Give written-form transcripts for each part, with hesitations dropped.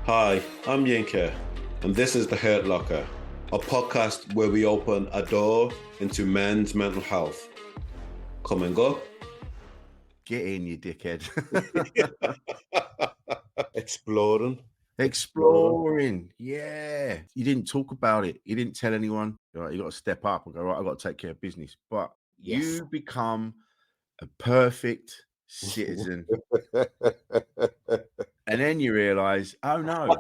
Hi, I'm Yinka, and this is The Hurt Locker, a podcast where we open a door into men's mental health. Coming up. Get in, you dickhead. Exploring. Yeah. You didn't talk about it. You didn't tell anyone. Right, you got to step up and go, right, I've got to take care of business. But you become a perfect citizen. And then you realize, oh no,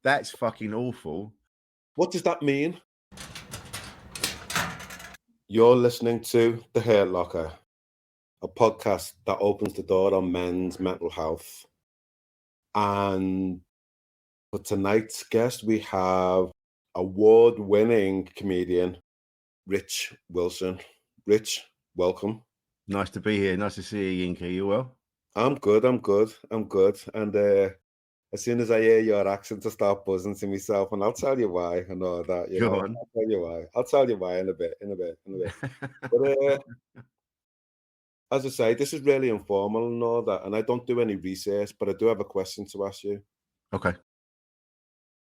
that's fucking awful. What does that mean? You're listening to The Hurt Locker, a podcast that opens the door on men's mental health. And for tonight's guest, we have award-winning comedian, Rich Wilson. Rich, welcome. Nice to be here. Nice to see you, Yinka. You well? I'm good. And as soon as I hear your accent, I start buzzing to myself, and I'll tell you why and all that. Go on. I'll tell you why in a bit. But as I say, this is really informal and all that, and I don't do any research, but I do have a question to ask you. Okay.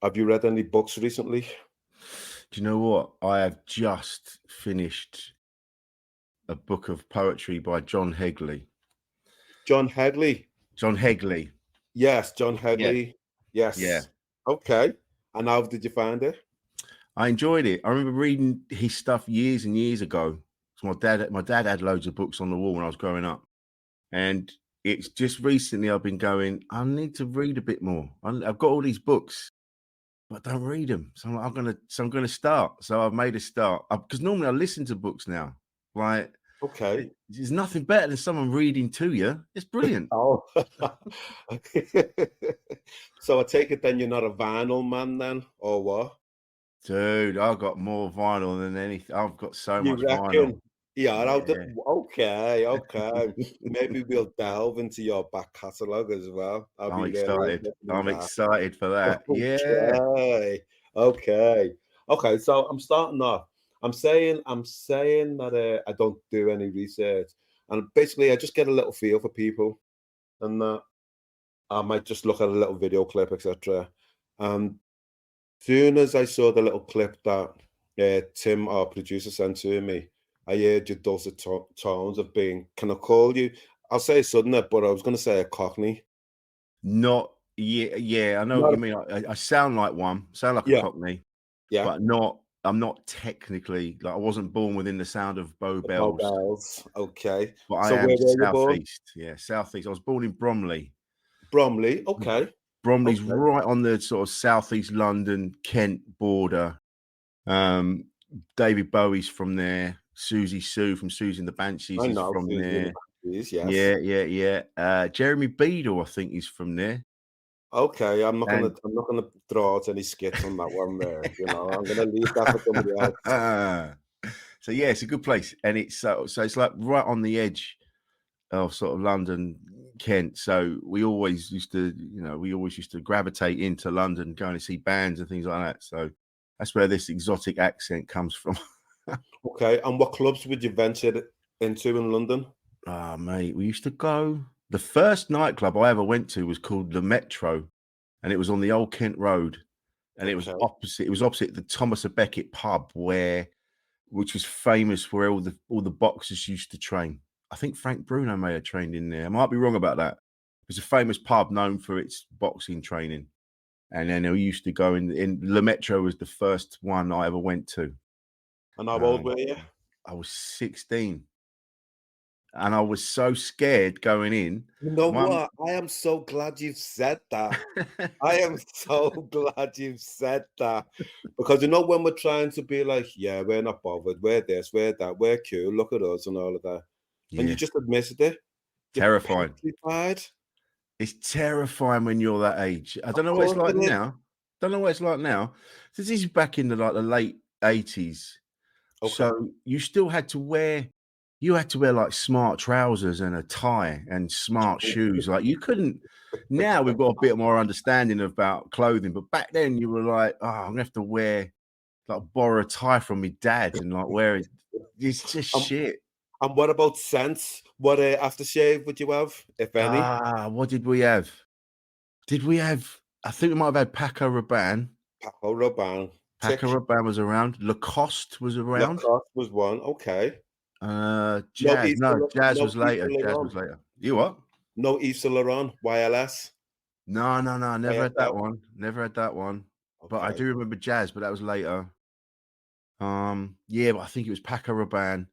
Have you read any books recently? Do you know what? I have just finished a book of poetry by John Hegley. John Hegley? John Hegley. Yes, John Hegley. Yeah. Yes. Yeah. Okay. And how did you find it? I enjoyed it. I remember reading his stuff years and years ago. So my dad had loads of books on the wall when I was growing up. And it's just recently I've been going, I need to read a bit more. I've got all these books, but I don't read them. So I'm gonna start. So I've made a start. Because normally I listen to books now. Like, okay, there's nothing better than someone reading to you. It's brilliant. Oh, so I take it then you're not a vinyl man then, or what? Dude, I've got more vinyl than anything. I've got so much vinyl. Yeah. Okay. Maybe we'll delve into your back catalogue as well. I'm excited. I'm excited for that. Okay. Yeah. Okay. So I'm starting off. I'm saying that I don't do any research, and basically I just get a little feel for people, and I might just look at a little video clip, etc. And soon as I saw the little clip that Tim, our producer, sent to me, I heard your dulcet tones of being, can I call you? I'll say a southerner, but I was going to say a cockney. Yeah, I know what you mean. I sound like one, a cockney, but I'm not technically, like I wasn't born within the sound of Bow Bells. Okay. But so I am southeast. Yeah, southeast. I was born in Bromley. Okay. Bromley's right on the sort of southeast London, Kent border. David Bowie's from there. Susie Sue from Susie and the Banshees is from there. Yes. Yeah. Jeremy Beadle, I think, is from there. Okay, I'm not gonna draw out any skits on that one there. I'm gonna leave that for somebody else. So yeah, it's a good place, and it's it's like right on the edge of sort of London, Kent. So we always used to gravitate into London, going to see bands and things like that. So that's where this exotic accent comes from. Okay, and what clubs would you venture into in London? Mate, we used to go. The first nightclub I ever went to was called the Metro, and it was on the Old Kent Road, and it was opposite. It was opposite the Thomas à Becket pub, which was famous for all the boxers used to train. I think Frank Bruno may have trained in there. I might be wrong about that. It was a famous pub known for its boxing training, and then we used to go in. Le Metro was the first one I ever went to. And how old were you? I was 16. And I was so scared going in. You know what? I am so glad you've said that. I am so glad you've said that. Because when we're trying to be like, yeah, we're not bothered, we're this, we're that, we're cool, look at us and all of that. Yeah. And you just admitted it. Terrifying. Petrified. It's terrifying when you're that age. I don't know what it's like now. This is back in the late 80s. Okay. So you still had to wear like smart trousers and a tie and smart shoes. Like you couldn't. Now we've got a bit more understanding about clothing, but back then you were like, oh, I'm gonna have to borrow a tie from my dad and wear it. It's just shit. And what about scents? What aftershave would you have, if any? What did we have? Did we have I think we might have had Paco Rabanne. Paco Rabanne. Paco Tick. Rabanne was around. Lacoste was around. Lacoste was one. Okay. No Jazz. Yves No, Saint Jazz no was Yves later. Saint Jazz was Laurent. later. You what? No Yves Saint Laurent. YLS. No. Never had that YSL. one. Never had that one. But I Okay. do remember Jazz, but that was later. Yeah, but I think it was Paco Rabanne.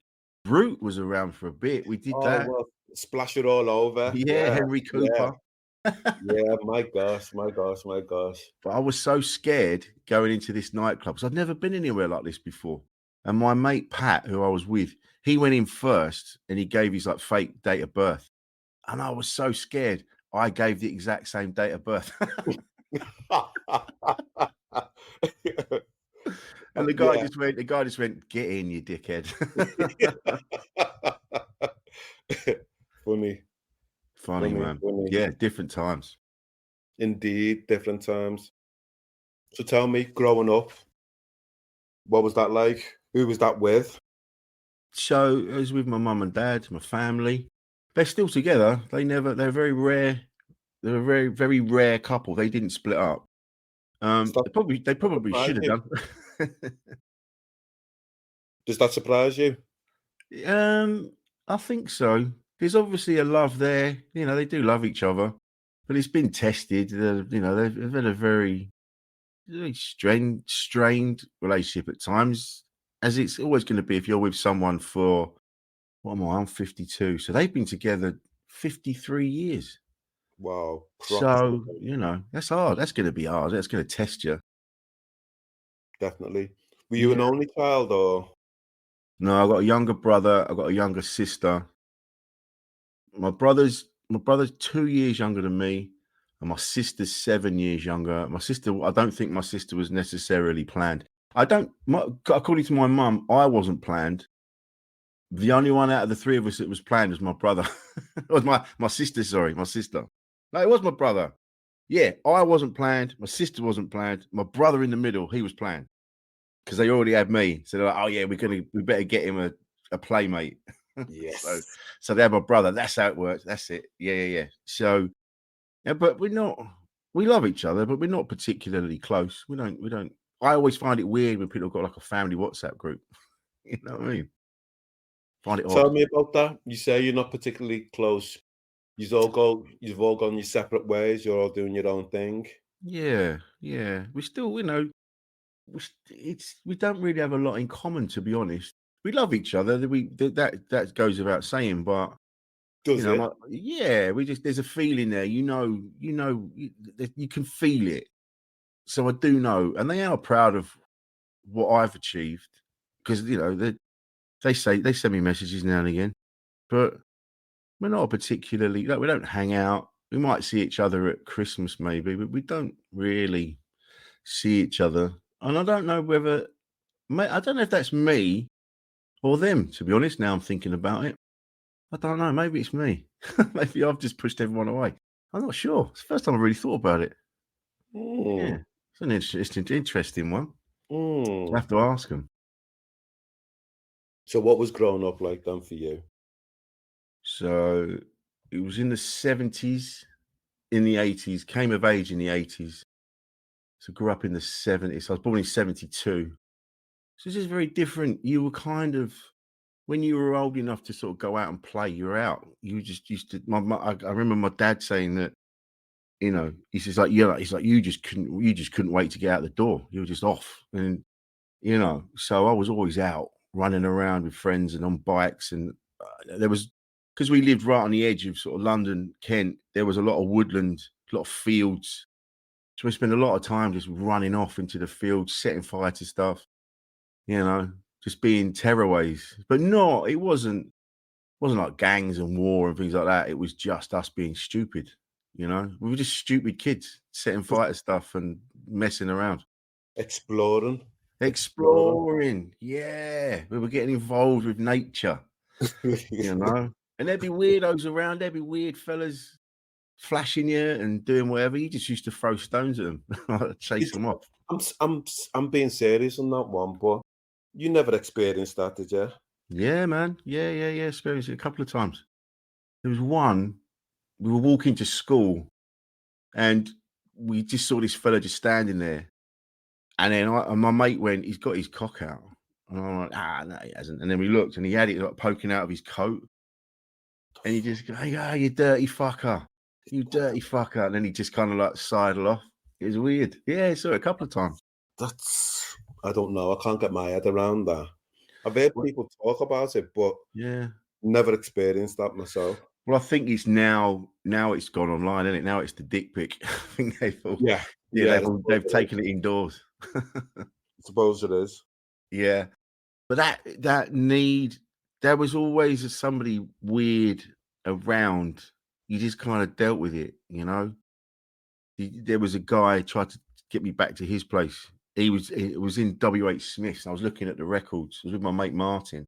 Brute was around for a bit. We did Oh, that. well, splash it all over. Yeah, Yeah. Henry Yeah. Cooper. Yeah. My gosh. My gosh. My gosh. But I was so scared going into this nightclub because I'd never been anywhere like this before. And my mate Pat, who I was with, he went in first and he gave his like fake date of birth. And I was so scared. I gave the exact same date of birth. And the guy just went, get in, you dickhead. Funny. Funny, man. Funny. Yeah, different times. Indeed, different times. So tell me, growing up, what was that like? Who was that with? So it was with my mum and dad, my family. They're still together. They're very rare. They're a very, very rare couple. They didn't split up. Does They that probably surprise should have you? done. Does that surprise you? I think so. There's obviously a love there. You know, they do love each other, but it's been tested. You know, they've had a very, very strained relationship at times, as it's always going to be if you're with someone for, what am I? I'm 52. So they've been together 53 years. Wow. Props to So, them. you know, that's hard. That's going to be hard. That's going to test you. Definitely. Were you an Yeah. only child or? No, I've got a younger brother. I've got a younger sister. My brother's 2 years younger than me, and my sister's 7 years younger. I don't think my sister was necessarily planned. According to my mum, I wasn't planned. The only one out of the three of us that was planned was my brother. It was my sister, sorry, my sister. No, it was my brother. Yeah, I wasn't planned. My sister wasn't planned. My brother in the middle, he was planned because they already had me. So they're like, oh yeah, we better get him a playmate. so Yes. so they had my brother. That's how it works. That's it. Yeah. So yeah, but we love each other, but we're not particularly close. We don't. I always find it weird when people have got like a family WhatsApp group. You know what I mean? Find it odd. Tell me about that. You say you're not particularly close. You've all gone your separate ways. You're all doing your own thing. Yeah. We still, we don't really have a lot in common, to be honest. We love each other. That goes without saying, but Does it? yeah, there's a feeling there. You can feel it. So I do know, and they are proud of what I've achieved because they send me messages now and again, but we're not particularly we don't hang out. We might see each other at Christmas maybe, but we don't really see each other. And I don't know I don't know if that's me or them, to be honest. Now I'm thinking about it. I don't know. Maybe it's me. Maybe I've just pushed everyone away. I'm not sure. It's the first time I really thought about it. Yeah. Mm. It's an interesting one. I Mm. have to ask them. So what was growing up like then for you? So it was in the 70s, in the 80s, came of age in the 80s. So grew up in the 70s. I was born in 72. So this is very different. You were kind of, when you were old enough to sort of go out and play, you were out. You just used to, I remember my dad saying that, he says like, yeah, he's like, you just couldn't wait to get out the door. You were just off. And, so I was always out running around with friends and on bikes. And because we lived right on the edge of sort of London, Kent, there was a lot of woodland, a lot of fields. So we spent a lot of time just running off into the fields, setting fire to stuff, just being terrorways. But it wasn't like gangs and war and things like that. It was just us being stupid. We were just stupid kids setting fire to stuff and messing around. Exploring. Exploring. Yeah. We were getting involved with nature, And there'd be weirdos around, there'd be weird fellas flashing you and doing whatever. You just used to throw stones at them, chase them off. I'm being serious on that one, but you never experienced that, did you? Yeah, man. Yeah. Experienced it a couple of times. There was one, we were walking to school and we just saw this fella just standing there, and then and my mate went, "He's got his cock out," and I'm like, "Ah, no, he hasn't." And then we looked, and he had it like poking out of his coat, and he just go, "Hey, you dirty fucker, you dirty fucker," and then he just kind of like sidled off. It was weird. Yeah, I saw it a couple of times. That's I don't know. I can't get my head around that. I've heard people talk about it, but Yeah. never experienced that myself. Well, I think it's now it's gone online, isn't it? Now it's the dick pic. I think Yeah, yeah, they've taken it indoors. I suppose it is. Yeah. But that need, there was always somebody weird around. You just kind of dealt with it, you know. There was a guy tried to get me back to his place. It was in WH Smith's. I was looking at the records. I was with my mate Martin.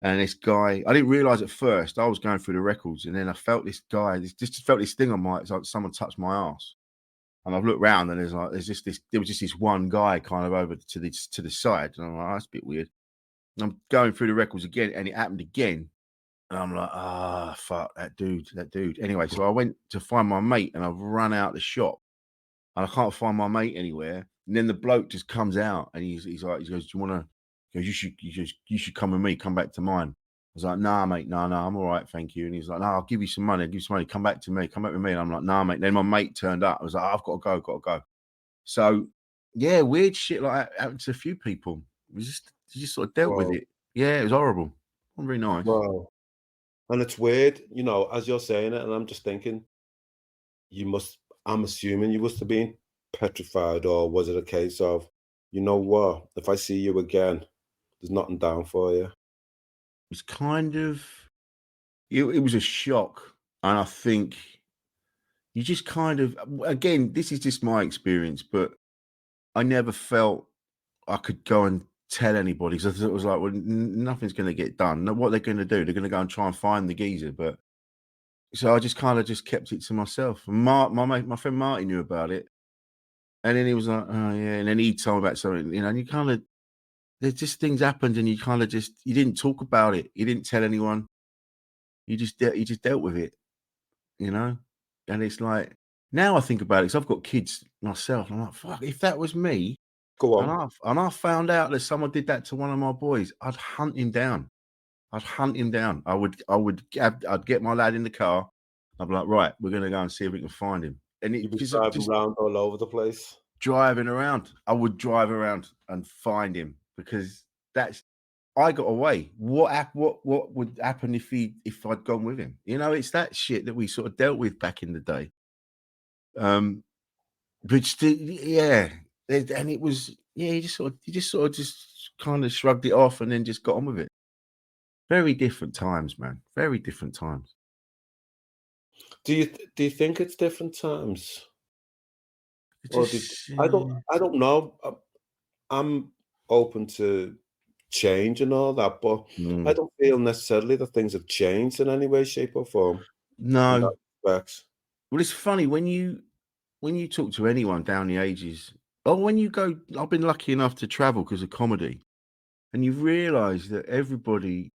And this guy, I didn't realize at first. I was going through the records, and then I felt this guy. Just felt this thing on my. It's like someone touched my ass, and I've looked round, and there was just this one guy kind of over to the side, and I'm like, oh, that's a bit weird. And I'm going through the records again, and it happened again, and I'm like, ah, fuck that dude. Anyway, so I went to find my mate, and I've run out the shop, and I can't find my mate anywhere. And then the bloke just comes out, and he's like, he goes, "Do you want to?" He goes, you should come with me, come back to mine. I was like, nah, mate, no, I'm all right, thank you. And he's like, no, I'll give you some money, come back to me, come back with me. And I'm like, nah, mate. Then my mate turned up. I was like, I've got to go. So yeah, weird shit like that happened to a few people. You just sort of dealt with it. Yeah, it was horrible. Not very nice. Wow. And it's weird, as you're saying it, and I'm just thinking, I'm assuming you must have been petrified, or was it a case of, you know what, if I see you again, there's nothing down for you? It was kind of, it was a shock. And I think you just kind of, again, this is just my experience, but I never felt I could go and tell anybody, because it was like, well, nothing's going to get done. What they're going to do, they're going to go and try and find the geezer. But so I just kind of just kept it to myself. And my friend Marty knew about it, and then he was like, oh yeah, and then he told me about something, and you kind of, there's just things happened, and you kind of just, you didn't talk about it, you didn't tell anyone, you just dealt with it, and it's like, now I think about it, because I've got kids myself, and I'm like, fuck, if that was me, Go and on. I found out that someone did that to one of my boys, I'd hunt him down. I'd get my lad in the car. I'd be like, right, we're going to go and see if we can find him. And You'd be driving around all over the place. Driving around. I would drive around and find him, because I got away. What would happen if I'd gone with him? It's that shit that we sort of dealt with back in the day. But still, yeah. And it was, yeah, you just sort of just kind of shrugged it off and then just got on with it. Very different times, man. Very different times. Do you think it's different times? I don't know. I'm open to change and all that, but I don't feel necessarily that things have changed in any way, shape, or form. No. Well, it's funny when you talk to anyone down the ages, or when you go, I've been lucky enough to travel because of comedy, and you realise that everybody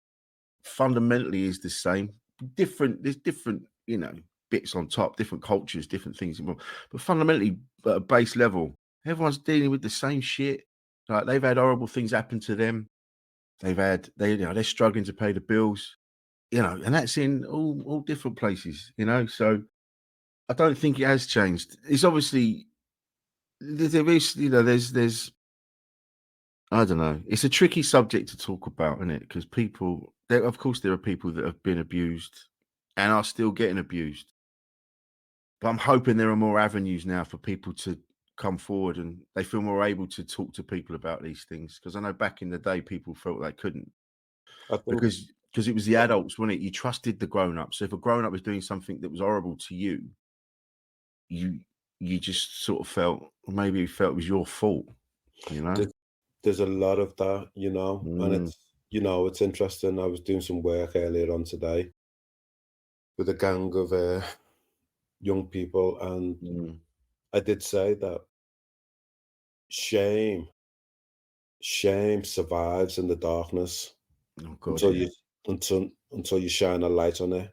fundamentally is the same. There's different, bits on top, different cultures, different things, but fundamentally, at a base level, everyone's dealing with the same shit. Like, they've had horrible things happen to them. They're struggling to pay the bills, and that's in all different places, So I don't think it has changed. It's obviously, there is, there's, I don't know. It's a tricky subject to talk about, isn't it? Because of course, there are people that have been abused and are still getting abused. But I'm hoping there are more avenues now for people to come forward, and they feel more able to talk to people about these things. Because I know back in the day, people felt they couldn't, because it was the adults, wasn't it? You trusted the grown-ups. So if a grown-up was doing something that was horrible to you, you just sort of felt, or maybe you felt it was your fault, There's a lot of that, and it's interesting. I was doing some work earlier on today with a gang of young people, and I did say that shame survives in the darkness. Oh God, until yeah. until you shine a light on it.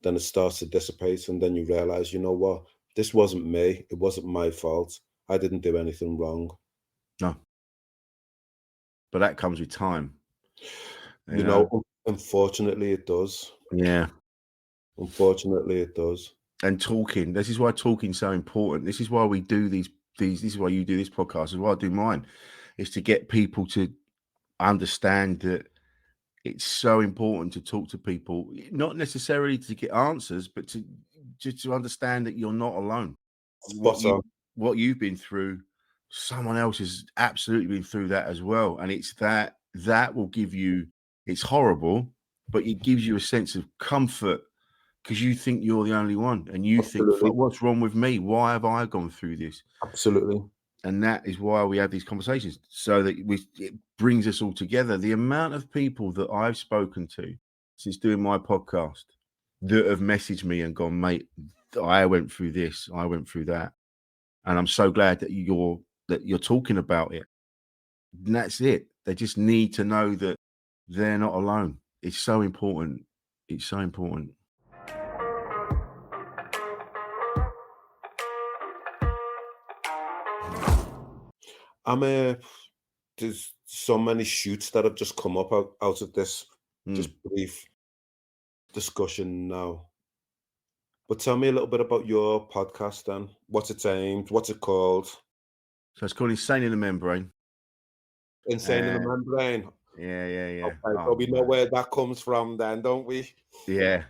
Then it starts to dissipate, and then you realize, you know what, This wasn't me. It wasn't my fault. I didn't do anything wrong. No. But that comes with time. You know, unfortunately, it does. Yeah. Unfortunately, it does. And talking. This is why talking's so important. This is why we do these. This is why you do this podcast. This is why I do mine. Is to get people to understand that it's so important to talk to people, not necessarily to get answers, but to just to understand that you're not alone. Spot on. What you've been through, someone else has absolutely been through that as well. And it's that will give you, it's horrible, but it gives you a sense of comfort because you think you're the only one and you think, what's wrong with me? Why have I gone through this? Absolutely. And that is why we have these conversations, so that it brings us all together. The amount of people that I've spoken to since doing my podcast that have messaged me and gone, mate, I went through this, I went through that. And I'm so glad that you're talking about it. And that's it. They just need to know that they're not alone. It's so important. It's so important. There's so many shoots that have just come up out of this just brief discussion now. But tell me a little bit about your podcast then. What's it aimed? What's it called? So it's called Insane in the Membrane. Insane in the Membrane. Yeah. Okay, so we know where that comes from then, don't we? Yeah.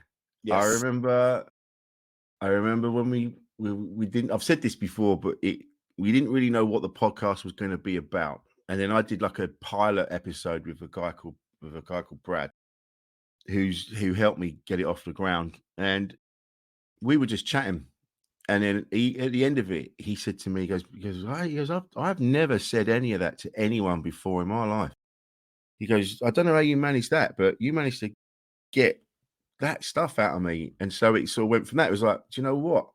Yes. I remember when we didn't, I've said this before, but we didn't really know what the podcast was going to be about. And then I did like a pilot episode with a guy called Brad, who helped me get it off the ground. And we were just chatting. And then at the end of it, he said to me, he goes, I've never said any of that to anyone before in my life. He goes, I don't know how you managed that, but you managed to get that stuff out of me. And so it sort of went from that. It was like, do you know what?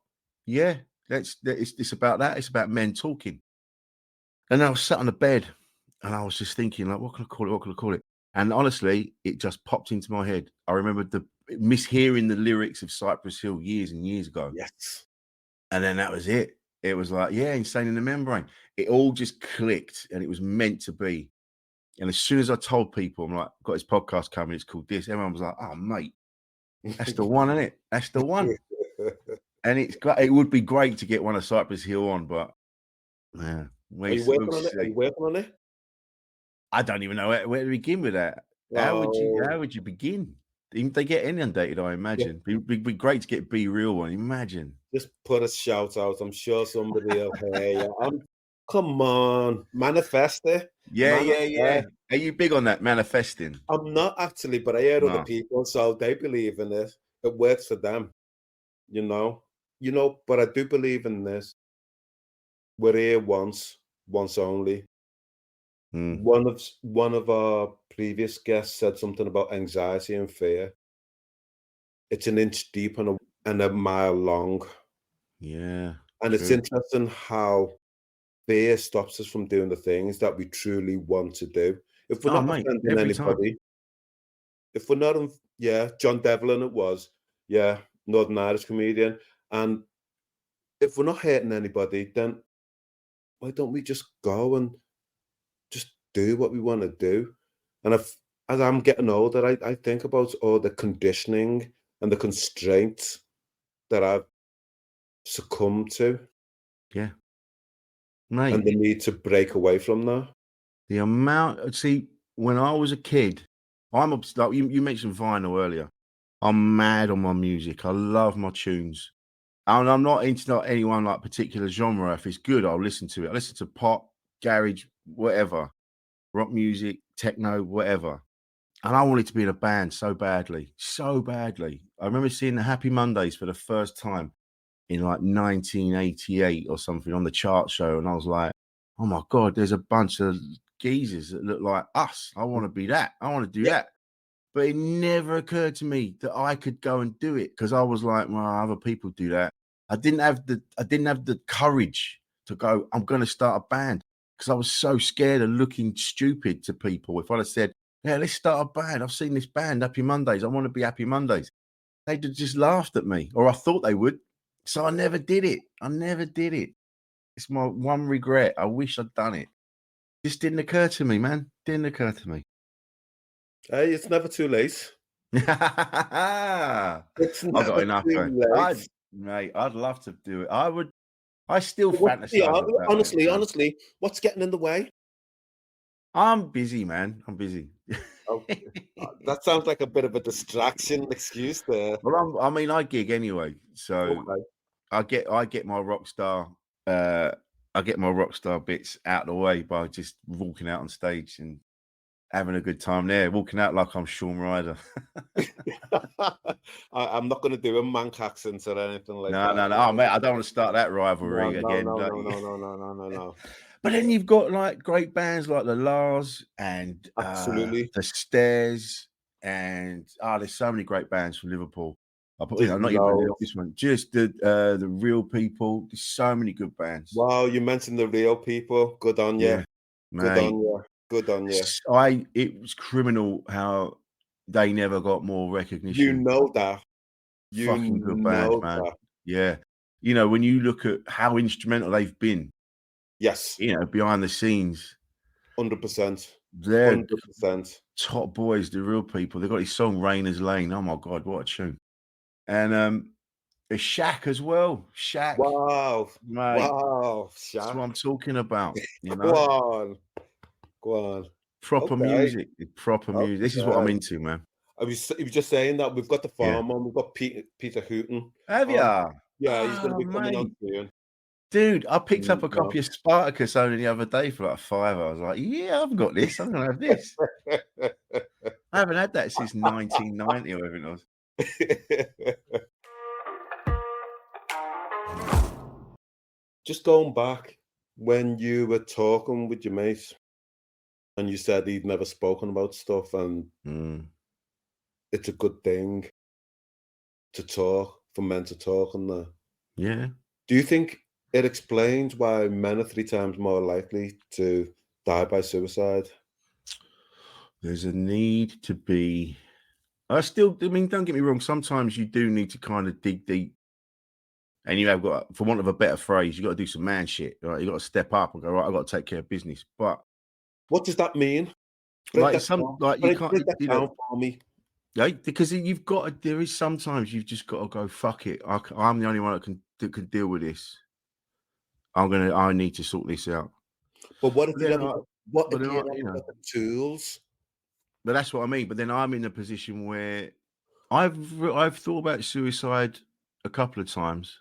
Yeah, it's about that. It's about men talking. And I was sat on the bed and I was just thinking, like, what can I call it? What can I call it? And honestly, it just popped into my head. I remember mishearing the lyrics of Cypress Hill years and years ago. Yes. And then that was it. It was like, yeah, Insane in the Membrane. It all just clicked and it was meant to be. And as soon as I told people, I'm like, got this podcast coming, it's called this. Everyone was like, oh, mate, that's the one, isn't it? That's the one. And it would be great to get one of Cypress Hill on, but yeah. Are you working on it? I don't even know where to begin with that. How would you begin? Even if they get inundated, I imagine. Yeah. It'd be great to get Be Real one. Imagine. Just put a shout out. I'm sure somebody will hear you. Come on, manifest it. Yeah. Are you big on that manifesting? I'm not actually, but I hear other people, so they believe in it. It works for them, you know. But I do believe in this. We're here once only. One of our previous guests said something about anxiety and fear. It's an inch deep and a mile long. Yeah. And it's interesting how fear stops us from doing the things that we truly want to do. If we're not offending anybody, if we're not, John Devlin it was, Northern Irish comedian. And if we're not hurting anybody, then why don't we just go and just do what we want to do? And as I'm getting older, I think about all the conditioning and the constraints that I've succumbed to. Yeah. Mate. And the need to break away from that. The amount, see, when I was a kid, I'm like you mentioned vinyl earlier. I'm mad on my music. I love my tunes. And I'm not into anyone like particular genre. If it's good, I'll listen to it. I listen to pop, garage, whatever, rock music, techno, whatever. And I wanted to be in a band so badly. I remember seeing the Happy Mondays for the first time in like 1988 or something on the chart show. And I was like, oh my God, there's a bunch of geezers that look like us. I want to be that. I want to do that. But it never occurred to me that I could go and do it because I was like, well, other people do that. I didn't have the courage to go, I'm going to start a band because I was so scared of looking stupid to people. If I'd have said, yeah, let's start a band. I've seen this band, Happy Mondays. I want to be Happy Mondays. They'd have just laughed at me, or I thought they would. So I never did it. It's my one regret. I wish I'd done it. Just didn't occur to me, man. Didn't occur to me. Hey, it's never too late. I It's got never enough too going. late. Mate, I'd love to do it. I still What's fantasize about it. honestly, what's getting in the way? I'm busy, man. I'm busy. Oh, that sounds like a bit of a distraction excuse there. Well, I mean, I gig anyway, so Okay. I get my rock star. I get my rock star bits out of the way by just walking out on stage and having a good time there. Walking out like I'm Shawn Ryder. I'm not going to do a Manc accent or anything like No, that. Oh, mate, I don't want to start that rivalry again. No. But then you've got like great bands like the Lars and Absolutely. the Stairs, and there's so many great bands from Liverpool. Not even this one, just the Real People. There's so many good bands. Wow, you mentioned the Real People. Good on you. Yeah, Good on you. It was criminal how they never got more recognition. You know that. Fucking good bands, man. That. Yeah. You know, when you look at how instrumental they've been. Yes. You know, behind the scenes. 100%. They're 100%. Top boys, the Real People. They've got his song Rainer's Lane. Oh my God, what a tune. And there's Shaq as well. Shaq. Wow. Mate, wow. Shaq. That's what I'm talking about. You know? Go on. Proper music. This is what I'm into, man. I was just saying that we've got the farm on. We've got Peter Hooton. Have you? Yeah, he's going to be coming on soon. Dude, I picked up a copy of Spartacus only the other day for like $5. I was like, yeah, I've got this. I'm going to have this. I haven't had that since 1990 or whatever it was. Just going back, when you were talking with your mates and you said he'd never spoken about stuff and it's a good thing to talk, for men to talk and that. Yeah. Do you think it explains why men are 3 times more likely to die by suicide? There's a need to be... I mean, don't get me wrong, sometimes you do need to kind of dig deep. And you have got, for want of a better phrase, you got to do some man shit, right? You got to step up and go, right, I've got to take care of business. But what does that mean? You can't, you know, for me. Right? Because you've got to, there is sometimes you've just got to go, fuck it. I'm the only one that can deal with this. I need to sort this out. But what if you haven't got the tools? But that's what I mean. But then I'm in a position where I've thought about suicide a couple of times.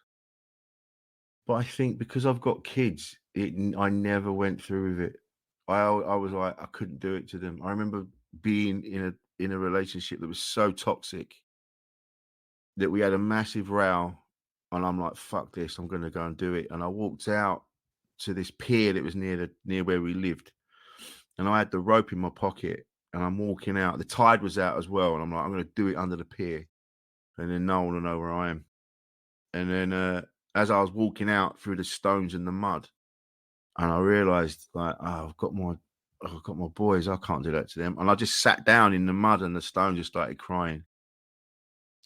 But I think because I've got kids, I never went through with it. I was like, I couldn't do it to them. I remember being in a relationship that was so toxic that we had a massive row, and I'm like, fuck this, I'm gonna go and do it. And I walked out to this pier that was near where we lived, and I had the rope in my pocket, and I'm walking out. The tide was out as well, and I'm like, I'm gonna do it under the pier, and then no one will know where I am. And then as I was walking out through the stones and the mud, and I realized, like, I've got my boys, I can't do that to them. And I just sat down in the mud and the stones and started crying.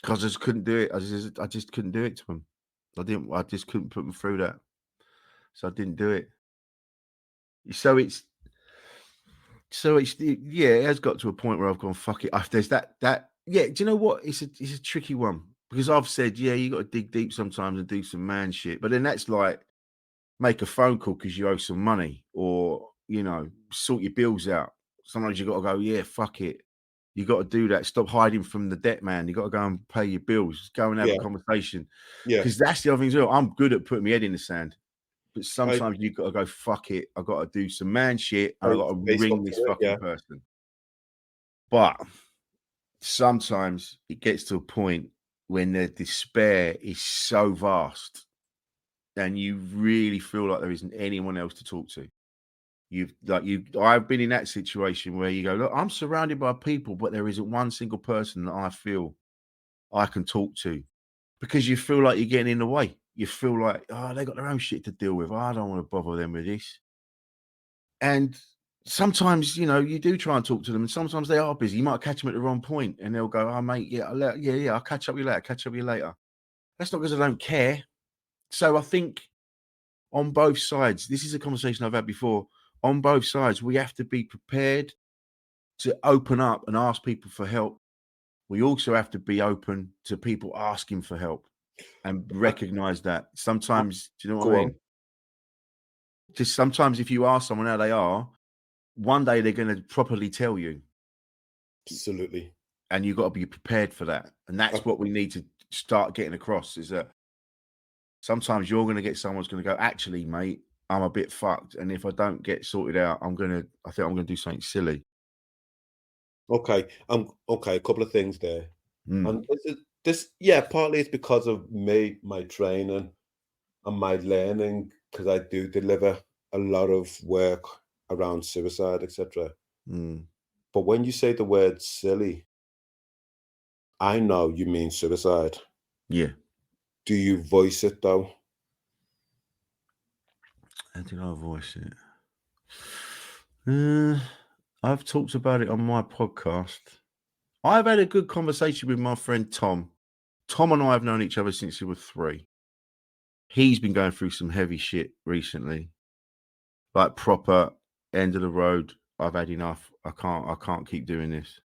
Because I just couldn't do it. I just couldn't do it to them. I just couldn't put them through that. So I didn't do it. So it's it has got to a point where I've gone, fuck it. There's that do you know what? It's a tricky one. Because I've said, yeah, you got to dig deep sometimes and do some man shit. But then that's like, make a phone call because you owe some money, or, you know, sort your bills out. Sometimes you got to go, yeah, fuck it. You got to do that. Stop hiding from the debt, man. You got to go and pay your bills. Go and have a conversation. Yeah. Because that's the other thing as well. I'm good at putting my head in the sand. But sometimes you got to go, fuck it. I got to do some man shit. And I got to ring this fucking person. But sometimes it gets to a point when the despair is so vast and you really feel like there isn't anyone else to talk to. I've been in that situation where you go, look, I'm surrounded by people, but there isn't one single person that I feel I can talk to, because you feel like you're getting in the way. You feel like, they got their own shit to deal with. I don't want to bother them with this. And sometimes, you know, you do try and talk to them, and sometimes they are busy. You might catch them at the wrong point, and they'll go, oh, mate, I'll catch up with you later. That's not because I don't care. So I think on both sides, this is a conversation I've had before. On both sides, we have to be prepared to open up and ask people for help. We also have to be open to people asking for help and I, recognize that. I, Sometimes, do you know what I go on. mean? Just sometimes if you ask someone how they are, one day they're going to properly tell you. Absolutely. And you've got to be prepared for that. And that's what we need to start getting across, is that sometimes you're going to get someone's going to go, actually, mate, I'm a bit fucked. And if I don't get sorted out, I think I'm going to do something silly. Okay. Okay. A couple of things there. Mm, And yeah, partly it's because of me, my training and my learning, because I do deliver a lot of work around suicide, etc. mm. But when you say the word silly, I know you mean suicide. Yeah. Do you voice it though? How did I voice it? I've talked about it on my podcast. I've had a good conversation with my friend Tom. Tom and I have known each other since we were 3. He's been going through some heavy shit recently, like proper end of the road. I've had enough. I can't keep doing this.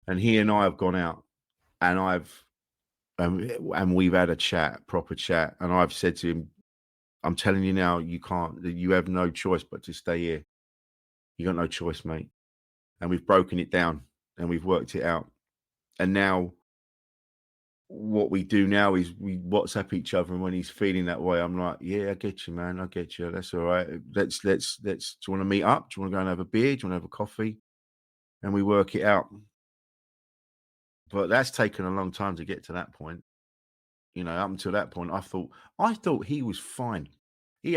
And he and I have gone out, and and we've had a chat, proper chat. And I've said to him, I'm telling you now, you have no choice but to stay here. You got no choice, mate. And we've broken it down and we've worked it out. And now what we do now is we WhatsApp each other, and when he's feeling that way, I'm like, yeah, I get you, man. I get you. That's all right. Let's do you want to meet up? Do you want to go and have a beer? Do you want to have a coffee? And we work it out. But that's taken a long time to get to that point. You know, up until that point, I thought he was fine. He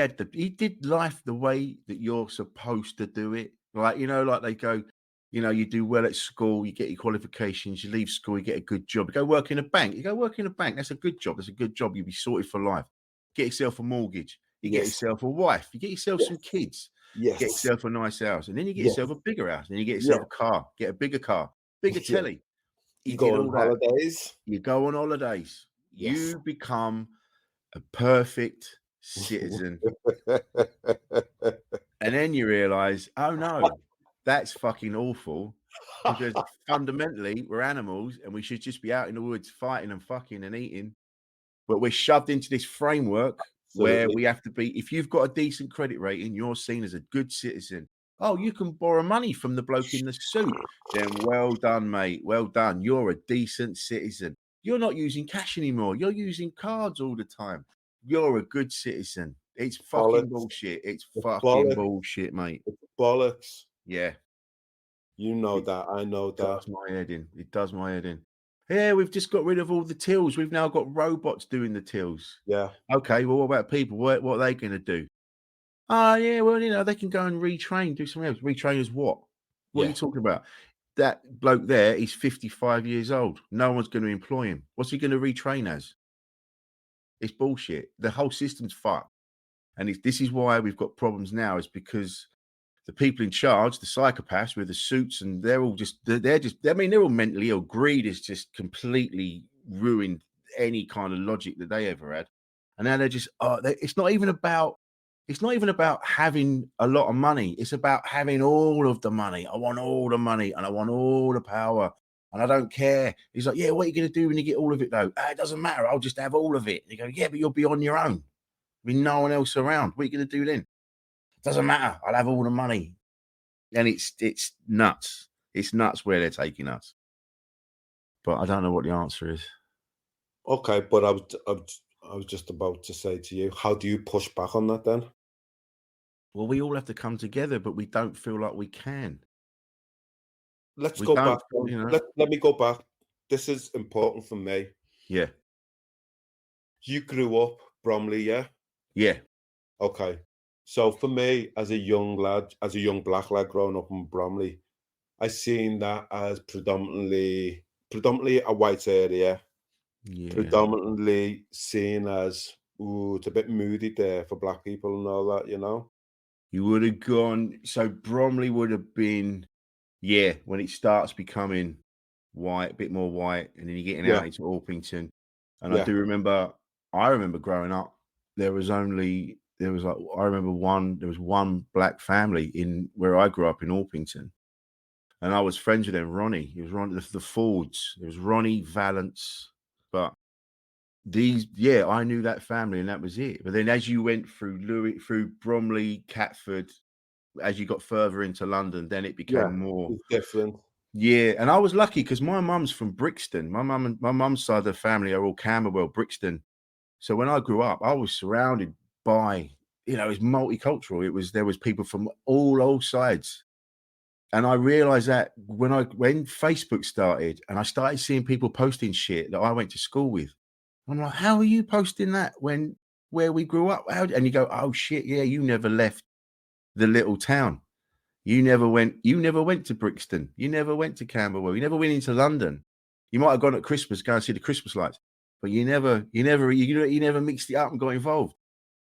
did life the way that you're supposed to do it. Like, like they go, you do well at school, you get your qualifications, you leave school, you get a good job, you go work in a bank. You go work in a bank, that's a good job. That's a good job. You'll be sorted for life. Get yourself a mortgage, you get Yes. yourself a wife, you get yourself Yes. some kids, Yes. get yourself a nice house, and then you get Yes. yourself a bigger house, and then you get Yeah. yourself a car, get a bigger car, bigger Yeah. telly. You You go did on all that. holidays. You go on holidays. Yes. You become a perfect citizen. And then you realize, oh no, that's fucking awful, because fundamentally we're animals and we should just be out in the woods fighting and fucking and eating. But we're shoved into this framework where Absolutely. we have to be, if you've got a decent credit rating, you're seen as a good citizen. Oh, you can borrow money from the bloke in the suit. Then well done, mate. Well done. You're a decent citizen. You're not using cash anymore. You're using cards all the time. You're a good citizen. It's fucking Bollocks. bullshit. It's It's fucking bollocks. bullshit, mate. It's bollocks. Yeah, You know it that. I know that. does my head in. It does my head in. Yeah, we've just got rid of all the tills. We've now got robots doing the tills. Yeah. Okay, well, what about people? What are they going to do? Oh, yeah, well, they can go and retrain, do something else. Retrain as what? What are Yeah. you talking about? That bloke there, he's 55 years old. No one's going to employ him. What's he going to retrain as? It's bullshit. The whole system's fucked. And this is why we've got problems now, is because the people in charge, the psychopaths with the suits, and they're all they're all mentally ill. Greed has just completely ruined any kind of logic that they ever had. And now they're just, it's not even about having a lot of money. It's about having all of the money. I want all the money and I want all the power. And I don't care. He's like, yeah, what are you going to do when you get all of it, though? It doesn't matter. I'll just have all of it. And you go, yeah, but you'll be on your own. There'll be no one else around. What are you going to do then? Doesn't matter. I'll have all the money. And it's nuts. It's nuts where they're taking us. But I don't know what the answer is. Okay, but I was just about to say to you, how do you push back on that then? Well, we all have to come together, but we don't feel like we can. Let's We go back don't, then. Let me go back. This is important for me. Yeah. You grew up Bromley, yeah? Yeah. Okay. So for me, as a young lad, as a young black lad growing up in Bromley, I seen that as predominantly a white area, Yeah. predominantly seen as, ooh, it's a bit moody there for black people and all that, you know? You would have gone, so Bromley would have been, yeah, when it starts becoming white, a bit more white, and then you're getting Yeah, out into Orpington. And yeah, I remember growing up there was like, I remember there was one black family in where I grew up in Orpington, and I was friends with them. Ronnie, it was Ronnie, the Fords. It was Ronnie, Valance, but I knew that family, and that was it. But then as you went through Bromley, Catford, as you got further into London, then it became more it's different. Yeah, and I was lucky because my mum's from Brixton. My mum's side of the family are all Camberwell, Brixton. So when I grew up, I was surrounded by, it's multicultural. There was people from all sides. And I realized that when Facebook started and I started seeing people posting shit that I went to school with, I'm like, how are you posting that where we grew up? And you go, oh shit, yeah, you never left the little town. You never went to Brixton. You never went to Camberwell. You never went into London. You might have gone at Christmas, go and see the Christmas lights, but you never mixed it up and got involved.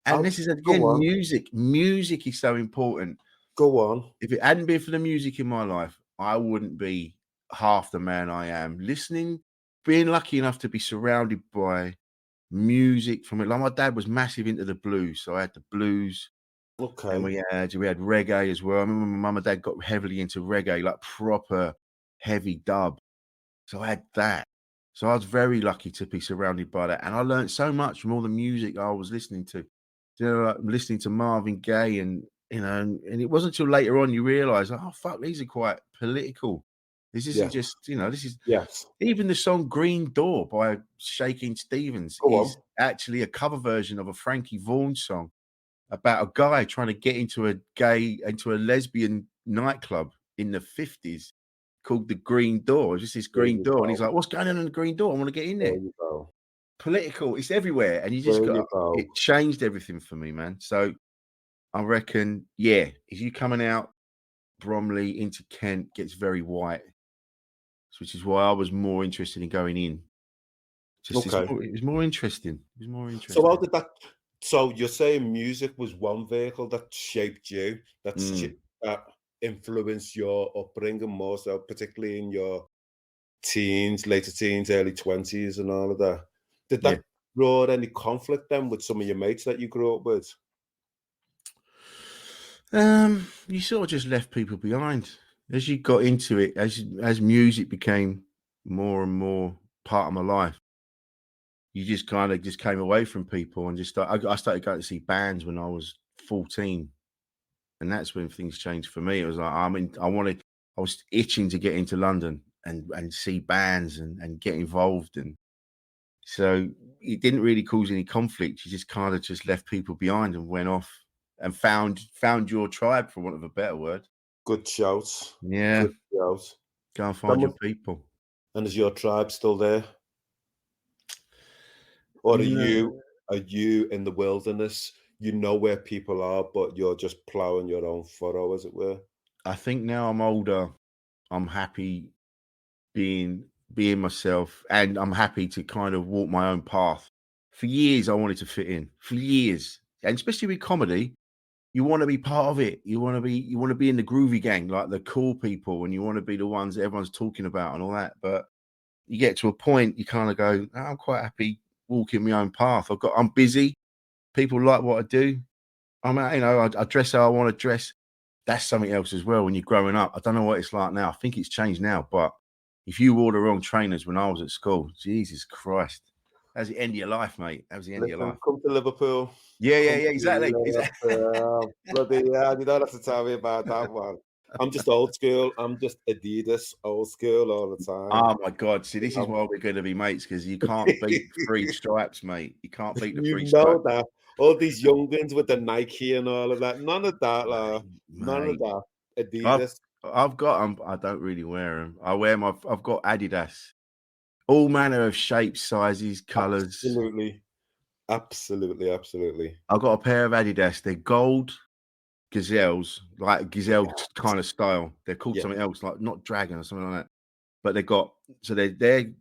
And this is again music. Music is so important. Go on. If it hadn't been for the music in my life, I wouldn't be half the man I am. Being lucky enough to be surrounded by music from it. Like my dad was massive into the blues, so I had the blues. Okay. And we had reggae as well. I remember my mum and dad got heavily into reggae, like proper heavy dub. So I had that. So I was very lucky to be surrounded by that. And I learned so much from all the music I was listening to. Like listening to Marvin Gaye and and it wasn't until later on you realise, oh fuck, these are quite political. This isn't just, this is even the song Green Door by Shakin' Stevens is actually a cover version of a Frankie Vaughan song about a guy trying to get into a lesbian nightclub in the 50s called the Green Door. It's just this green door. And he's like, what's going on in the green door? I want to get in there. Political. It's everywhere. And you just it changed everything for me, man. So I reckon, if you coming out Bromley into Kent gets very white, which is why I was more interested in going in. It was more interesting. So how did that... So you're saying music was one vehicle that shaped you, that influenced your upbringing more so, particularly in your later teens, early 20s and all of that. Did that brought any conflict then with some of your mates that you grew up with? You sort of just left people behind. As you got into it, as music became more and more part of my life, you just kind of came away from people and I started going to see bands when I was 14. And that's when things changed for me. It was like, I was itching to get into London and see bands and get involved. And so it didn't really cause any conflict. You just kind of just left people behind and went off and found your tribe, for want of a better word. Good shouts. Yeah. Good shouts. Go and find your people. And is your tribe still there? Or are you in the wilderness? You know where people are, but you're just plowing your own furrow, as it were. I think now I'm older, I'm happy being myself, and I'm happy to kind of walk my own path. For years, I wanted to fit in. For years, and especially with comedy, you want to be part of it. You want to be in the groovy gang, like the cool people, and you want to be the ones that everyone's talking about and all that. But you get to a point, you kind of go, oh, I'm quite happy walking my own path. I'm busy. People like what I do. I dress how I want to dress. That's something else as well when you're growing up. I don't know what it's like now. I think it's changed now. But if you wore the wrong trainers when I was at school, Jesus Christ. That was the end of your life, mate. That was the end of your life. Come to Liverpool. Yeah, exactly. Bloody hell, you don't have to tell me about that one. I'm just old school. I'm just Adidas, old school all the time. Oh my God! See, this is why we're going to be mates, because you can't beat three stripes, mate. You can't beat the three stripes. You know that. All these youngins with the Nike and all of that. None of that, none of that. Adidas. I've got them. I don't really wear them. I wear them. I've got Adidas. All manner of shapes, sizes, colours. Absolutely. I've got a pair of Adidas. They're gold gazelles, like gazelle kind of style. They're called something else, like not dragon or something like that. But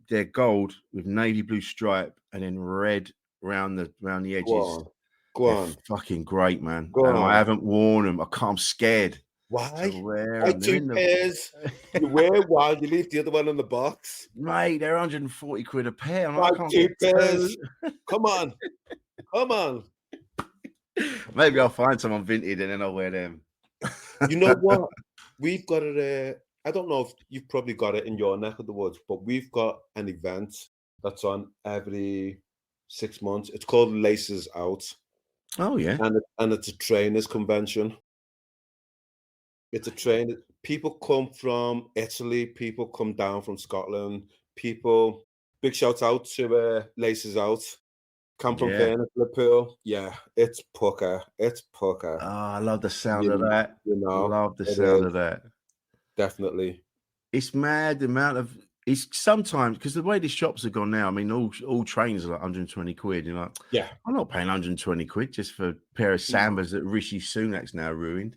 they're gold with navy blue stripe and then red around the edges. Go on. Fucking great, man. I haven't worn them. I'm scared. Why? Buy two pairs. You wear one, you leave the other one in the box. Mate, they're 140 quid a pair. Buy two pairs. Come on. Maybe I'll find someone vintage and then I'll wear them. You know what? We've got it. I don't know if you've probably got it in your neck of the woods, but we've got an event that's on every 6 months. It's called Laces Out, Oh yeah. and it's a trainers convention. It's a train. People come from Italy. People come down from Scotland. People. Big shout out to Laces Out. Come from Yeah. Liverpool. Yeah, it's pucker. It's pucker. Oh, I love the sound of You, that. you know, Love the it sound of is that. definitely. It's mad the amount of it's sometimes because the way the shops have gone now. I mean, all trainers are like 120 quid. You're like, Yeah. I'm not paying 120 quid just for a pair of Sambas that Rishi Sunak's now ruined.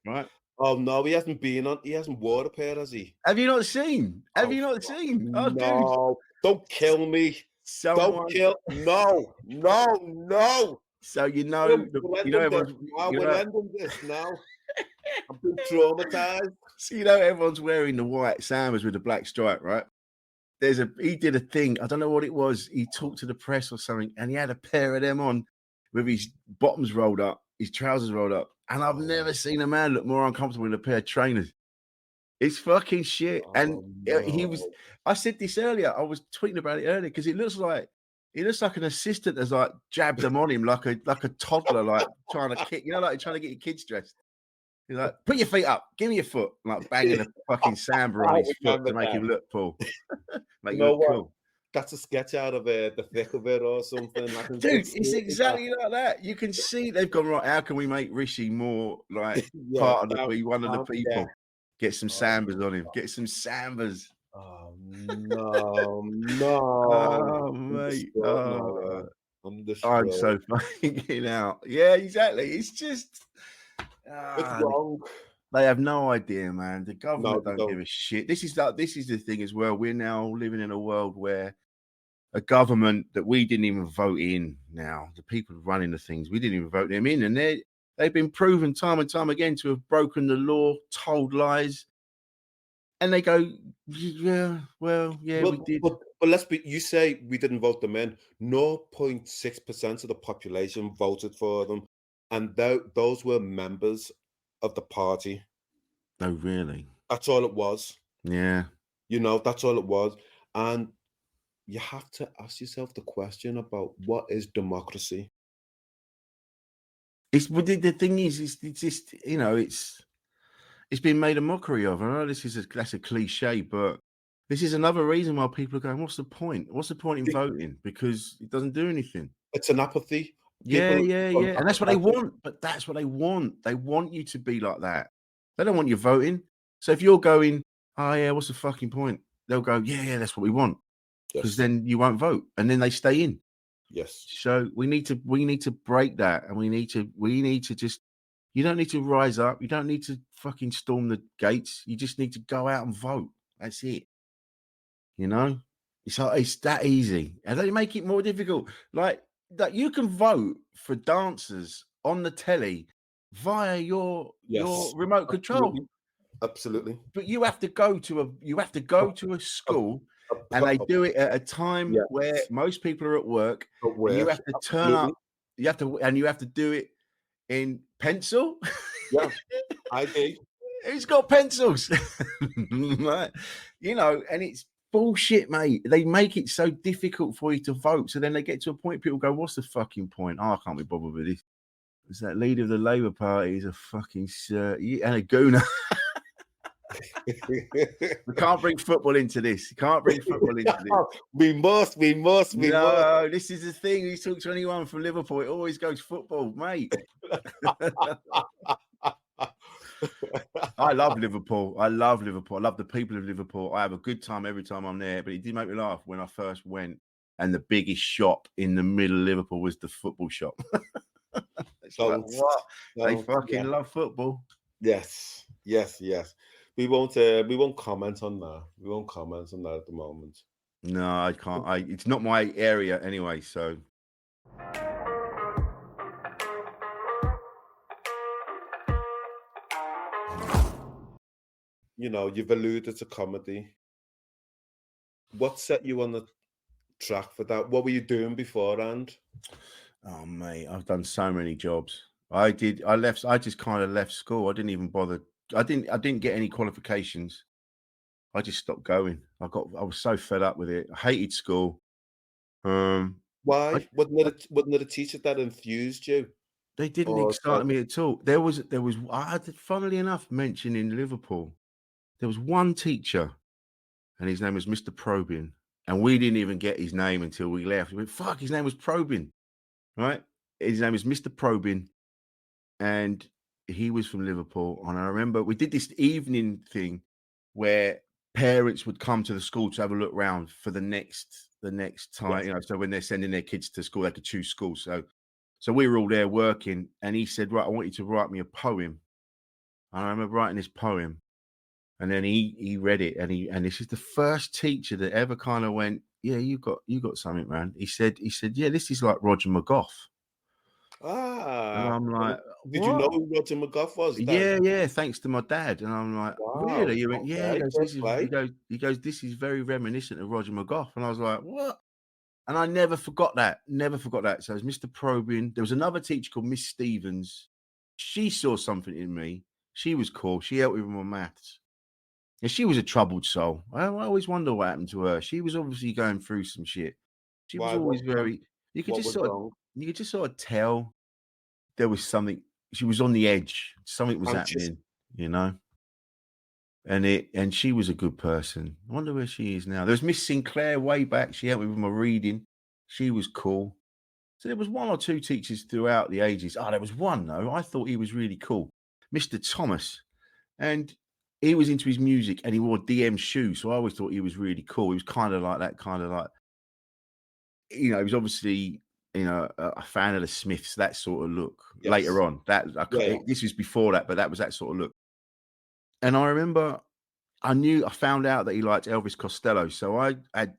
Right? Oh no, he hasn't been on. He hasn't worn a pair, has he? Have you not seen? Have Oh you not fuck. seen? Oh, dude, No! Don't kill me! Don't someone. kill! No! No! No! So you know, We're you know ending this everyone's, now. you We're know, ending this now. I've been traumatized. so you know everyone's wearing the white Sambas with the black stripe, right? He did a thing. I don't know what it was. He talked to the press or something, and he had a pair of them on with his bottoms rolled up, his trousers rolled up, and I've never seen a man look more uncomfortable in a pair of trainers. It's fucking shit. And Oh he was. no! I said this earlier. I was tweeting about it earlier because it looks like an assistant that's like jabbed them on him like a toddler, like trying to kick. You know, like trying to get your kids dressed. He's like, put your feet up, give me your foot, like banging a fucking samba on I his foot remember to make that. him look cool, make You you know look what? cool. That's a sketch out of the thick of it or something. I can Dude, just see it's it in that. exactly like that. You can see they've gone right. How can we make Rishi more like Yeah, part of be one of the yeah. people? Get some Oh, sambas on him. Get some sambas. oh no, no! Oh I'm mate. distraught Oh, now. I'm I'm distraught. so fucking out. Yeah, exactly. It's just It's wrong. they have no idea, man. The No, government they don't give don't. a shit. This is the thing as well. We're now living in a world where a government that we didn't even vote in now, the people running the things, we didn't even vote them in. And they've been proven time and time again to have broken the law, told lies. And they go, yeah, well, yeah, we did. But let's be. You say we didn't vote them in. 0.6% of the population voted for them, and those were members of the party. Oh, really? That's all it was. Yeah. You know, that's all it was. And you have to ask yourself the question about what is democracy. The thing is, it's just, it's been made a mockery of. I know that's a cliche, but this is another reason why people are going, what's the point? What's the point in voting? Because it doesn't do anything. It's an apathy. Yeah, People yeah, are yeah. And that's what they apathetic. want. But that's what they want. They want you to be like that. They don't want you voting. So if you're going, oh yeah, what's the fucking point? They'll go, yeah, yeah, that's what we want. Because Yes. then you won't vote. And then they stay in. Yes. So we need to break that. And we need to just you don't need to rise up. You don't need to fucking storm the gates. You just need to go out and vote. That's it. You know? It's that easy. And they make it more difficult. Like that you can vote for dancers on the telly via your Yes. remote control. Absolutely. Absolutely. But you have to go to a A, school and they a, do it at a time yes. where most people are at work At and you work. have to turn Absolutely. up. You have to do it in pencil. Yeah. I do. Who's got pencils? Right? And it's bullshit, mate. They make it so difficult for you to vote. So then they get to a point, people go, what's the fucking point? Oh, I can't be bothered with this. It's that leader of the Labour Party is a fucking and a gooner. We can't bring football into this. You can't bring football into this. We must. No, this is the thing. You talk to anyone from Liverpool, it always goes football, mate. I love Liverpool. I love Liverpool. I love the people of Liverpool. I have a good time every time I'm there. But it did make me laugh when I first went, and the biggest shop in the middle of Liverpool was the football shop. It's like, what? They fucking love football. Yes. We won't comment on that. We won't comment on that at the moment. No, I can't. It's not my area anyway, so. You've alluded to comedy. What set you on the track for that? What were you doing beforehand? Oh mate, I've done so many jobs. I just kind of left school. I didn't even bother. I didn't get any qualifications. I just stopped going. I was so fed up with it. I hated school. I, Why? Wasn't I it wasn't it a teacher that enthused you? They didn't Or excite me at all. There was I had, funnily enough, mentioned in Liverpool, there was one teacher, and his name was Mr. Probin, and we didn't even get his name until we left. We went, "Fuck, his name was Probin," right? His name was Mr. Probin, and he was from Liverpool. And I remember we did this evening thing where parents would come to the school to have a look round for the next time, yes. so when they're sending their kids to school, they could choose school. So we were all there working, and he said, "Right, I want you to write me a poem." And I remember writing this poem, and then he read it, and this is the first teacher that ever kind of went, "Yeah, you got something, man." He said, "Yeah, this is like Roger McGough," and Ah, I'm like, did you know "What?" who Roger McGough was then? Yeah, yeah, thanks to my dad. And I'm like, "Really?" Wow, He went, "Yeah." He okay, goes, fair "This is," he play. goes, he goes, "This is very reminiscent of Roger McGough." And I was like, "What?" And I never forgot that. Never forgot that. So it was Mr. Probin. There was another teacher called Miss Stevens. She saw something in me. She was cool. She helped me with my maths. And she was a troubled soul. I always wonder what happened to her. She was obviously going through some shit. She was Why? always very, you could What just went sort of, wrong? you could just sort of tell there was something. She was on the edge. Something was Anxious? happening, you know. And she was a good person. I wonder where she is now. There was Miss Sinclair way back. She helped me with my reading. She was cool. So there was one or two teachers throughout the ages. Oh, there was one though. I thought he was really cool, Mr. Thomas, and he was into his music and he wore DM shoes. So I always thought he was really cool. He was kind of like that, kind of like, he was obviously a fan of the Smiths, that sort of look. Later Yes. on, Yeah. this was before that, but that was that sort of look. And I remember I found out that he liked Elvis Costello. So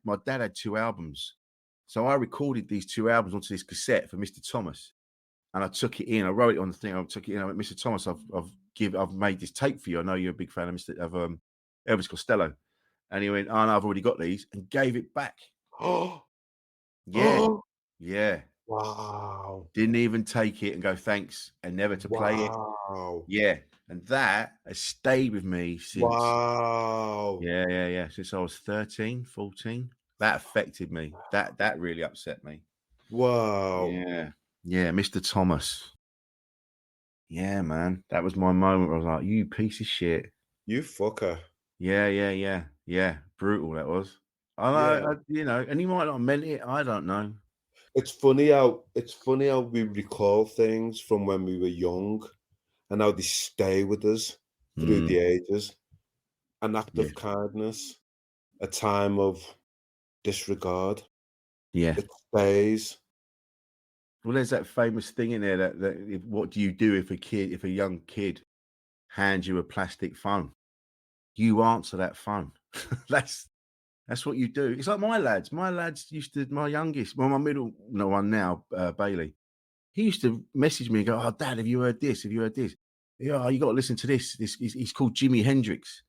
my dad had 2 albums. So I recorded these 2 albums onto this cassette for Mr. Thomas. And I took it in. I wrote it on the thing. I took it in. I went, "Mr. Thomas, I've made this tape for you. I know you're a big fan of Elvis Costello." And he went, "Oh no, I've already got these," and gave it back. Oh, Yeah, oh, yeah. wow. Didn't even take it and go thanks, and never to play it. Wow. Yeah, and that has stayed with me since. Wow. Yeah, yeah, yeah. Since I was 13, 14. That affected me. That really upset me. Wow. Yeah, yeah. Mr. Thomas. Yeah, man. That was my moment where I was like, "You piece of shit." You fucker. Yeah, yeah, yeah, yeah. Brutal that was. I Yeah. know, and he might not have meant it. I don't know. It's funny how we recall things from when we were young and how they stay with us through Mm, the ages. An act yeah, of kindness, a time of disregard. yeah. It stays. Well, there's that famous thing in there that what do you do if a young kid hands you a plastic phone? You answer that phone. that's that's what you do. It's like my lads. My lads used to. My youngest, well, my middle, no one now, Bailey. He used to message me and go, "Oh, Dad, have you heard this? Have you heard this? Yeah, you got to listen to this. He's called Jimi Hendrix."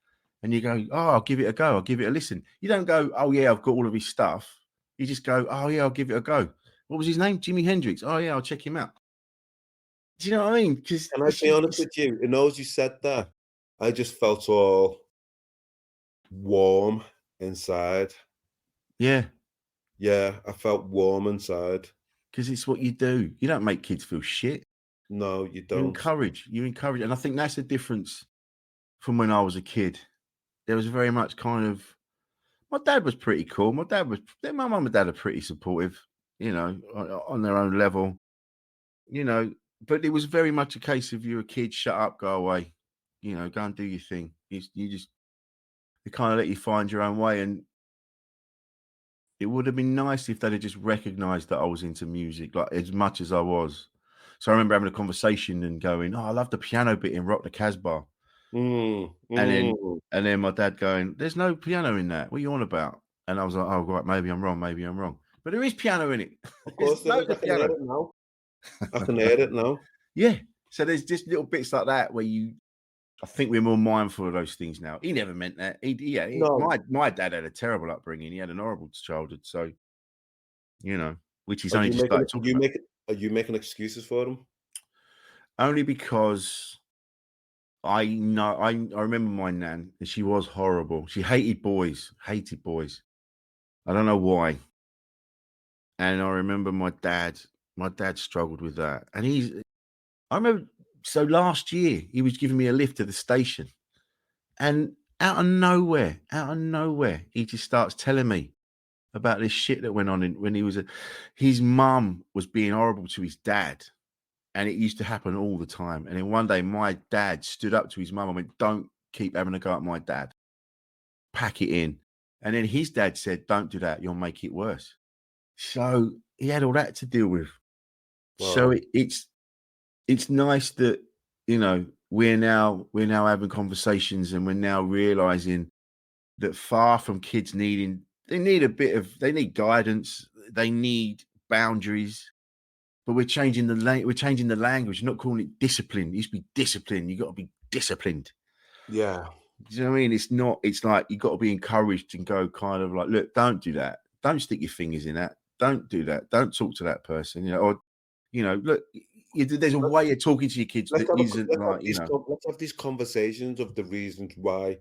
And you go, "Oh, I'll give it a go. I'll give it a listen." You don't go, "Oh yeah, I've got all of his stuff." You just go, "Oh yeah, I'll give it a go." What was his name? Jimi Hendrix. Oh yeah, I'll check him out. Do you know what I mean? Because Can I be honest with you? In those you said that, I just felt all warm inside. yeah, Yeah, I felt warm inside. because it's what you do. You don't make kids feel shit. No, you You don't. encourage. You encourage, and I think that's the difference from when I was a kid. There was very much kind of. My dad was pretty cool. My mum and dad are pretty supportive, on their own level, you know, but it was very much a case of you're a kid, shut up, go away, go and do your thing. They kind of let you find your own way. And it would have been nice if they'd have just recognized that I was into music, like as much as I was. So I remember having a conversation and going, "Oh, I love the piano bit in Rock the Casbah." Mm, And then mm. and then my dad going, "There's no piano in that. What are you on about?" And I was like, "Oh, right, maybe I'm wrong. Maybe I'm wrong." But there is piano in it. Of There's course there is. loads I of can hear piano. it now. I can hear it now. Yeah. So there's just little bits like that where I think we're more mindful of those things now. He never meant that. No. My dad had a terrible upbringing. He had an horrible childhood. So, which he's Are only you just making started it? talking about. Are you making excuses for them? Only because I know I remember my nan, and she was horrible. She hated boys. I don't know why. And I remember my dad struggled with that. And I remember, so last year he was giving me a lift to the station, and out of nowhere, he just starts telling me about this shit that went on when he was his mum was being horrible to his dad, and it used to happen all the time. And then one day my dad stood up to his mum and went, "Don't keep having a go at my dad. Pack it in." And then his dad said, "Don't do that. You'll make it worse." So he had all that to deal with. So Wow. it's nice that, you know, we're now having conversations, and we're now realizing that far from kids they need guidance, they need boundaries, but we're changing the language, not calling it discipline. It used to be discipline. You got to be disciplined. Yeah. Do you know what I mean? It's like you got to be encouraged and go kind of like, look, don't do that. Don't stick your fingers in that. Don't do that. Don't talk to that person. You know, or look, there's a way of talking to your kids that isn't like, Let's have these conversations of the reasons why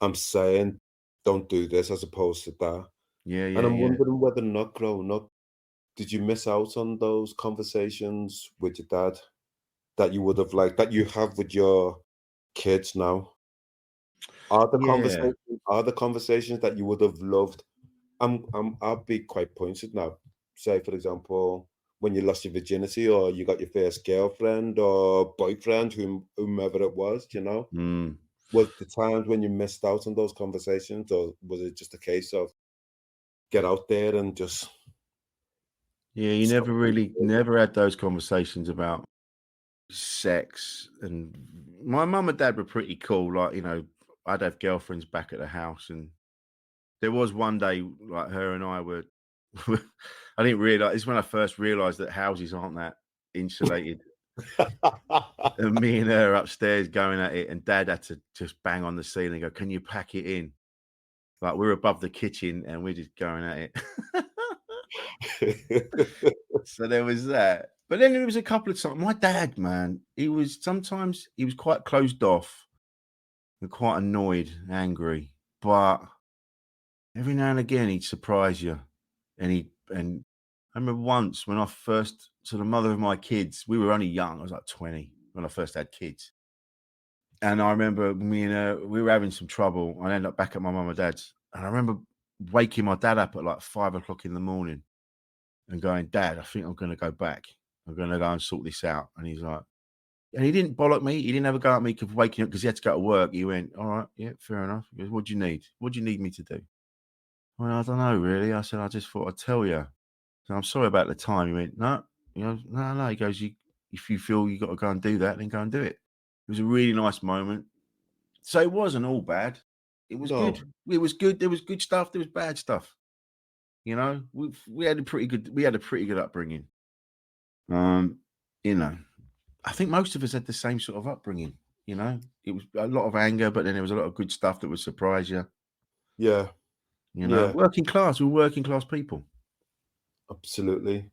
I'm saying don't do this as opposed to that. yeah, And yeah, I'm yeah. wondering whether or not growing up, did you miss out on those conversations with your dad that you would have liked, that you have with your kids now? Yeah. Are the conversations that you would have loved? I'll be quite pointed now. Say, for example, when you lost your virginity or you got your first girlfriend or boyfriend, whomever it was, Mm. was the times when you missed out on those conversations, or was it just a case of get out there and just Yeah, you stop? never had those conversations about sex. And my mum and dad were pretty cool. Like, I'd have girlfriends back at the house, and there was one day like her and I were I didn't realize, it's when I first realized that houses aren't that insulated. And me and her upstairs going at it, and dad had to just bang on the ceiling and go, "Can you pack it in?" Like, we're above the kitchen and we're just going at it. So there was that. But then there was a couple of times. My dad, man, sometimes he was quite closed off and quite annoyed, angry. But every now and again he'd surprise you. And I remember once when I first, so the mother of my kids, we were only young. I was like 20 when I first had kids. And I remember we were having some trouble. I ended up back at my mum and dad's. And I remember waking my dad up at like 5 o'clock in the morning and going, "Dad, I think I'm going to go back. I'm going to go and sort this out." And he's like, and he didn't bollock me. He didn't have a go at me for waking up because he had to go to work. He went, "All right, yeah, fair enough." He goes, "What do you need? What do you need me to do?" Well, I don't know, really. I said, "I just thought I'd tell you. So I'm sorry about the time." He went, "No, no." He goes, if you feel you got to go and do that, then go and do it." It was a really nice moment. So it wasn't all bad. It was good. No. It was good. There was good stuff. There was bad stuff. We had a pretty good upbringing. You know, I think most of us had the same sort of upbringing. It was a lot of anger, but then there was a lot of good stuff that would surprise you. Yeah. Yeah. Working class. We were working class people. Absolutely.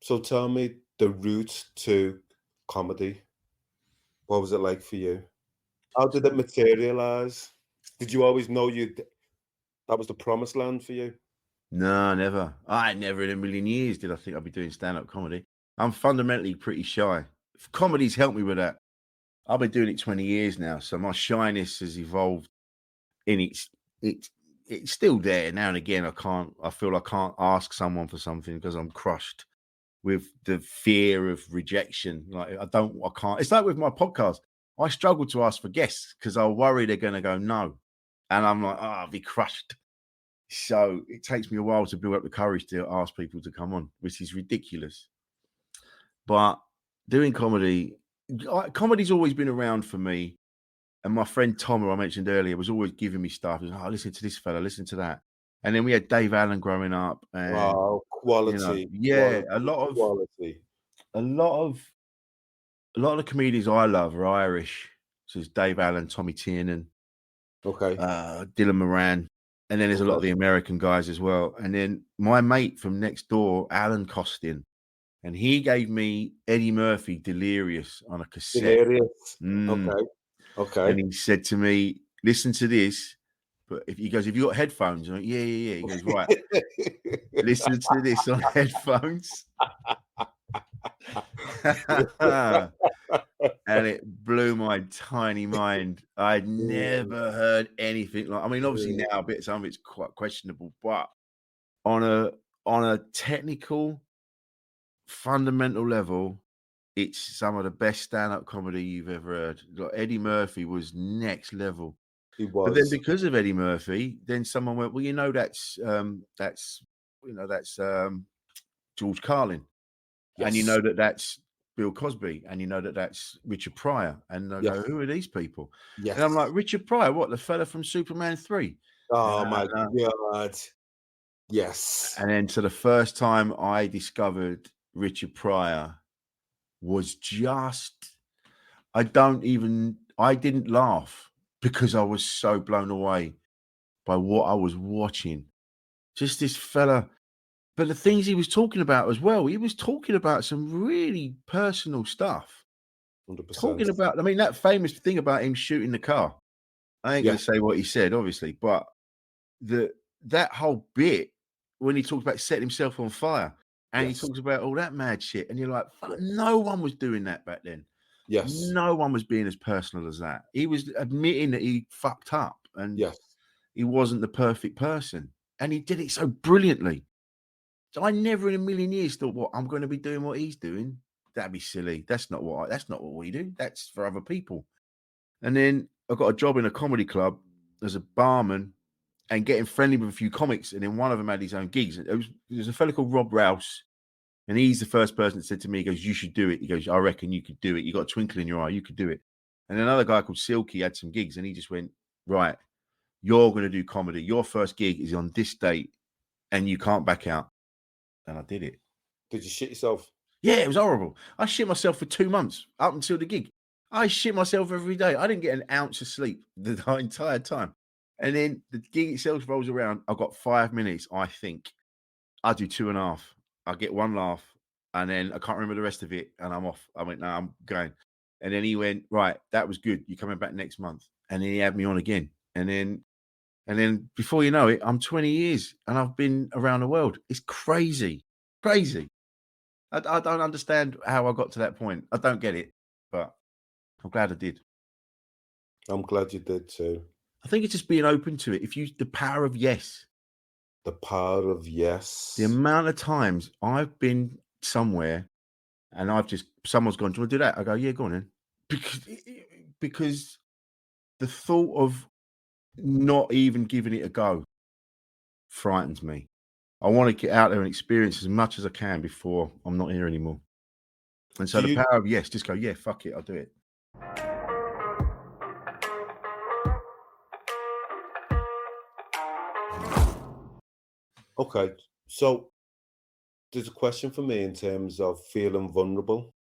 So tell me the route to comedy. What was it like for you? How did it materialize? Did you always know that was the promised land for you? No, never. I never in a million years did I think I'd be doing stand-up comedy. I'm fundamentally pretty shy. Comedy's helped me with that. I've been doing it 20 years now, so my shyness has evolved. And it's still there now and again. I feel I can't ask someone for something because I'm crushed with the fear of rejection. Like, I can't. It's like with my podcast. I struggle to ask for guests because I worry they're going to go no. And I'm like, I'll be crushed. So it takes me a while to build up the courage to ask people to come on, which is ridiculous. But doing comedy's always been around for me. And my friend Tom, who I mentioned earlier, was always giving me stuff. He was like, "Oh, listen to this fella, listen to that." And then we had Dave Allen growing up, and Wow, quality, yeah, quality, quality. a lot of the comedians I love are Irish. So it's Dave Allen, Tommy Tiernan, Okay. Dylan Moran. And then there's a lot of the American guys as well. And then my mate from next door, Alan Costin, and he gave me Eddie Murphy Delirious on a cassette. Delirious. Mm. Okay. And he said to me, listen to this. But if he goes, have you got headphones? I'm like, yeah. He goes, right. Listen to this on headphones. And it blew my tiny mind. I'd never heard anything like. I mean, obviously now some of it's quite questionable, but on a technical, fundamental level, it's some of the best stand-up comedy you've ever heard. Like Eddie Murphy was next level. He was. But then because of Eddie Murphy, then someone went, well, that's George Carlin. Yes. And that's Bill Cosby, and that's Richard Pryor. And I go, who are these people? Yes. And I'm like, Richard Pryor, what, the fella from Superman 3? Oh my God. Yes. And then so the first time I discovered Richard Pryor was just, I didn't laugh because I was so blown away by what I was watching. Just this fella. But the things he was talking about as well, he was talking about some really personal stuff. 100%. Talking about, I mean, that famous thing about him shooting the car. I ain't going to say what he said, obviously, but that whole bit when he talks about setting himself on fire and he talks about all that mad shit, and you're like, fuck, no one was doing that back then. Yes. No one was being as personal as that. He was admitting that he fucked up and he wasn't the perfect person, and he did it so brilliantly. So I never in a million years thought, what, I'm going to be doing what he's doing. That'd be silly. That's not what we do. That's for other people. And then I got a job in a comedy club as a barman and getting friendly with a few comics. And then one of them had his own gigs. There was a fellow called Rob Rouse. And he's the first person that said to me, he goes, you should do it. He goes, I reckon you could do it. You got a twinkle in your eye. You could do it. And another guy called Silky had some gigs. And he just went, right, you're going to do comedy. Your first gig is on this date and you can't back out. And I did it. Did you shit yourself? Yeah, it was horrible. I shit myself for 2 months up until the gig. I shit myself every day. I didn't get an ounce of sleep the entire time. And then the gig itself rolls around. I've got 5 minutes, I think. I do 2.5. I get one laugh. And then I can't remember the rest of it. And I'm off. I went, no, I'm going. And then he went, right, that was good. You're coming back next month. And then he had me on again. And then before you know it, I'm 20 years and I've been around the world. It's crazy. Crazy. I don't understand how I got to that point. I don't get it, but I'm glad I did. I'm glad you did too. I think it's just being open to it. The power of yes. The power of yes. The amount of times I've been somewhere and someone's gone, do you want to do that? I go, yeah, go on then. Because the thought of not even giving it a go frightens me. I want to get out there and experience as much as I can before I'm not here anymore. And so the power of yes, just go, yeah, fuck it, I'll do it. Okay, so there's a question for me in terms of feeling vulnerable.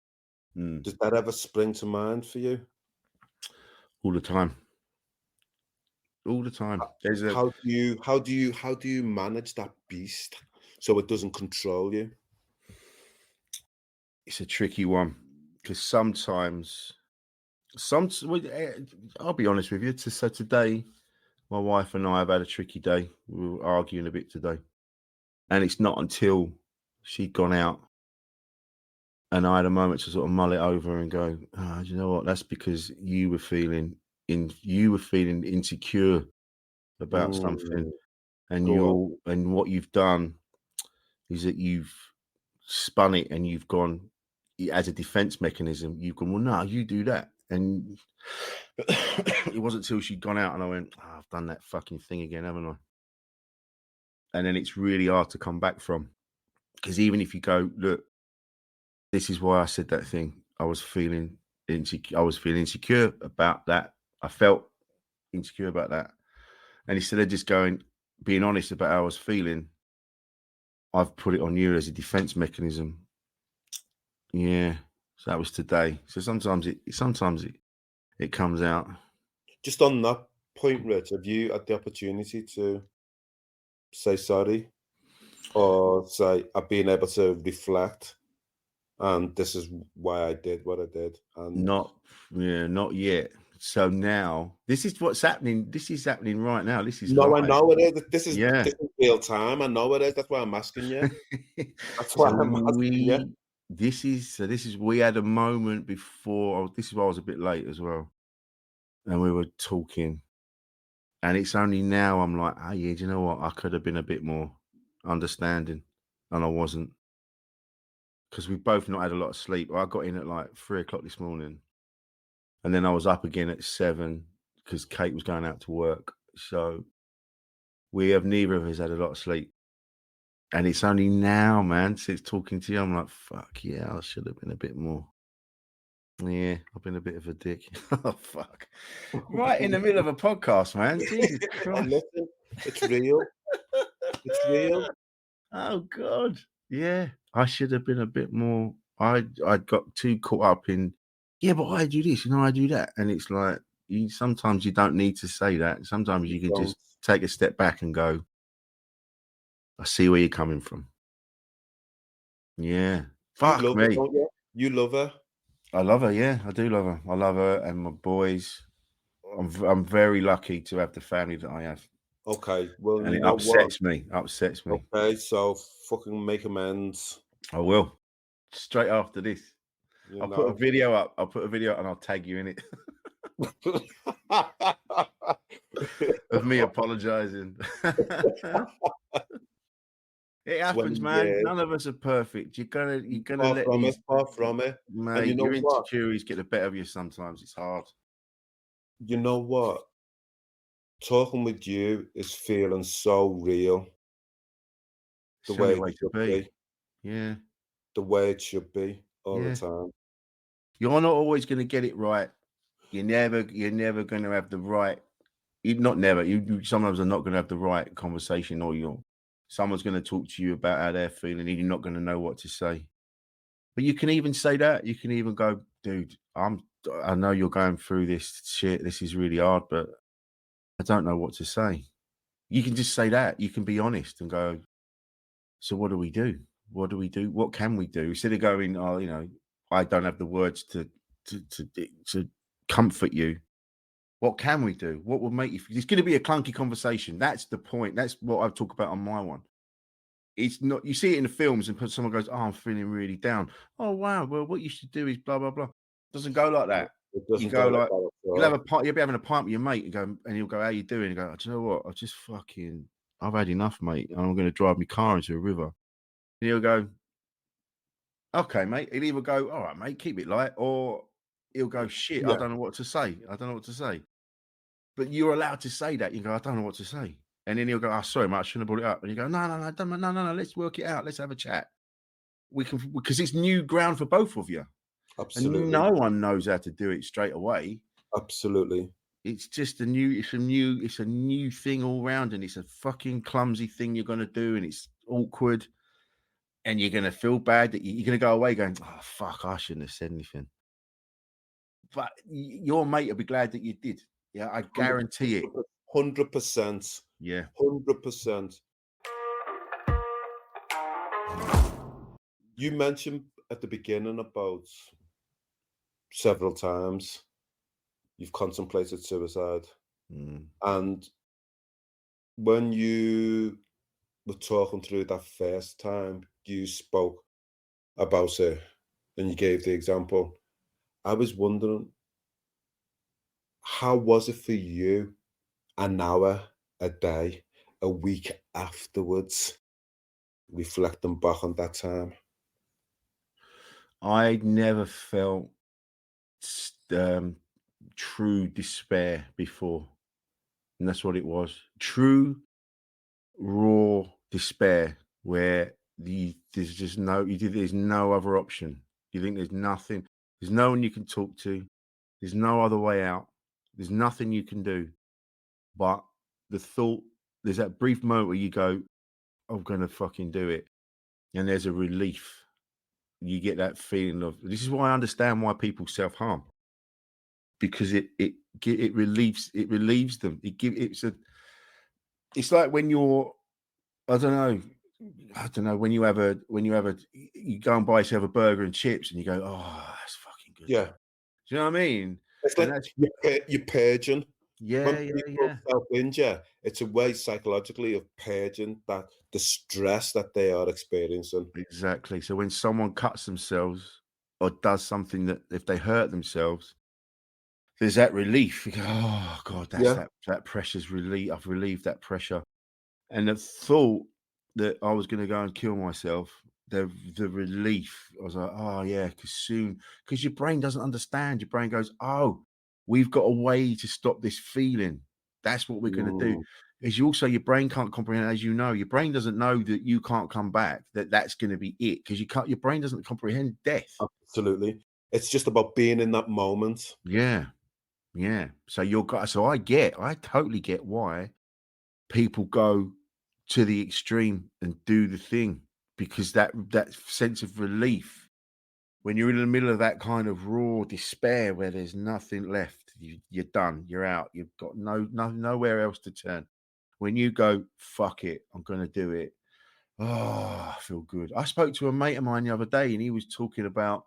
Does that ever spring to mind for you? All the time. All the time. How do you manage that beast so it doesn't control you? It's a tricky one because sometimes I'll be honest with you. So today, my wife and I have had a tricky day. We were arguing a bit today, and it's not until she'd gone out and I had a moment to sort of mull it over and go, oh, do you know what? That's because you were feeling insecure about something, and what you've done is that you've spun it and you've gone as a defense mechanism. You've gone, well, no, you do that. And it wasn't until she'd gone out and I went, oh, I've done that fucking thing again, haven't I? And then it's really hard to come back from, because even if you go, look, this is why I said that thing. I was feeling insecure about that. I felt insecure about that. And instead of just being honest about how I was feeling, I've put it on you as a defense mechanism. Yeah. So that was today. So sometimes it comes out. Just on that point, Rich, have you had the opportunity to say sorry, or say I've been able to reflect, and this is why I did what I did. And not yet. So now this is what's happening. This is happening right now. This is no, I live. know it is. This is Yeah. real time. I know it is. That's why I'm asking you. That's why So I'm asking you. this is we had a moment before. This is why I was a bit late as well, and we were talking, and it's only now I'm like, oh yeah, do you know what? I could have been a bit more understanding, and I wasn't, because we both not had a lot of sleep. I got in at like 3 o'clock this morning, and then I was up again at 7 because Kate was going out to work. So we have neither of us had a lot of sleep. And it's only now, man, since talking to you, I'm like, fuck yeah, I should have been a bit more. Yeah, I've been a bit of a dick. Oh, fuck. Right in the middle of a podcast, man. Jesus Christ. Listen, it's real. It's real. Oh, God. Yeah, I should have been a bit more. I got too caught up in, yeah, but I do this, I do that. And it's like, sometimes you don't need to say that. Sometimes you can just take a step back and go, I see where you're coming from. Yeah. Fuck you love me. her, don't you? You love her. I love her. Yeah, I do love her. I love her and my boys. I'm very lucky to have the family that I have. Okay, well, And you it know upsets what? me. Upsets me. Okay, so fucking make amends. I will. Straight after this. You I'll know. put a video up. I'll put a video and I'll tag you in it. Of me apologizing. It happens, man. Years. None of us are perfect. You're gonna let these far from it. mate, And you know your what? insecurities get the better of you sometimes. It's hard. You know what? Talking with you is feeling so real. The It's the only way way it to should be. Yeah. The way it should be all Yeah. the time. You're not always gonna get it right. You're never gonna have the right. Not never. You sometimes are not going to have the right conversation, or someone's going to talk to you about how they're feeling, and you're not going to know what to say. But you can even say that. You can even go, dude, I know you're going through this shit. This is really hard, but I don't know what to say. You can just say that. You can be honest and go, so what do we do? What do we do? What can we do? Instead of going, oh, I don't have the words to comfort you. What can we do? What will make you? It's going to be a clunky conversation. That's the point. That's what I talk about on my one. It's not. You see it in the films, and someone goes, "Oh, I'm feeling really down." Oh, wow. Well, what you should do is blah blah blah. It doesn't go like that. It doesn't You go like that you'll have a pint. You'll be having a pint with your mate, and he'll go, "How you doing?" And go, "Do you know what? I've had enough, mate. And I'm going to drive my car into a river." And he'll go, "Okay, mate." He'll either go, "All right, mate, keep it light," or he'll go, "Shit, I don't know what to say. I don't know what to say." But you're allowed to say that. You go, I don't know what to say. And then he'll go, oh, sorry, mate, I shouldn't have brought it up. And you go, no, let's work it out. Let's have a chat. We can, because it's new ground for both of you. Absolutely. And no one knows how to do it straight away. Absolutely. It's just a new thing all round, and it's a fucking clumsy thing you're going to do, and it's awkward. And you're going to feel bad that you're going to go away going, oh, fuck, I shouldn't have said anything. But your mate will be glad that you did. Yeah, I guarantee it. 100%. Yeah. 100%. You mentioned at the beginning about several times you've contemplated suicide. And when you were talking through that first time, you spoke about it and you gave the example. I was wondering, how was it for you an hour, a day, a week afterwards, reflecting back on that time? I never felt true despair before. And that's what it was. True, raw despair, where there's no other option. You think there's nothing, there's no one you can talk to, there's no other way out, there's nothing you can do. But the thought, there's that brief moment where you go, I'm going to fucking do it. And there's a relief. You get that feeling of, this is why I understand why people self-harm, because it relieves them. It's like when you're I don't know. I don't know when you you go and buy yourself a burger and chips and you go, oh, that's fucking good. Yeah. Do you know what I mean? It's And like that's you're purging. When yeah, yeah, people yeah. self-injure, it's a way psychologically of purging that the stress that they are experiencing. Exactly. So when someone cuts themselves or does something that if they hurt themselves, there's that relief. You go, oh God, that's Yeah. that pressure's relief. I've relieved that pressure. And the thought that I was gonna go and kill myself, the relief, I was like, "Oh, yeah, because your brain doesn't understand. Your brain goes, "Oh, we've got a way to stop this feeling. That's what we're gonna do." Mm, As you also your brain can't comprehend, as you know, your brain doesn't know that you can't come back, that's gonna be it, because you can't your brain doesn't comprehend death. absolutely. It's just about being in that moment. Yeah, yeah. So I totally get why people go to the extreme and do the thing because that sense of relief when you're in the middle of that kind of raw despair where there's nothing left, you're done, you're out, you've got nowhere else to turn. When you go, fuck it, I'm gonna do it. Oh, I feel good. I spoke to a mate of mine the other day and he was talking about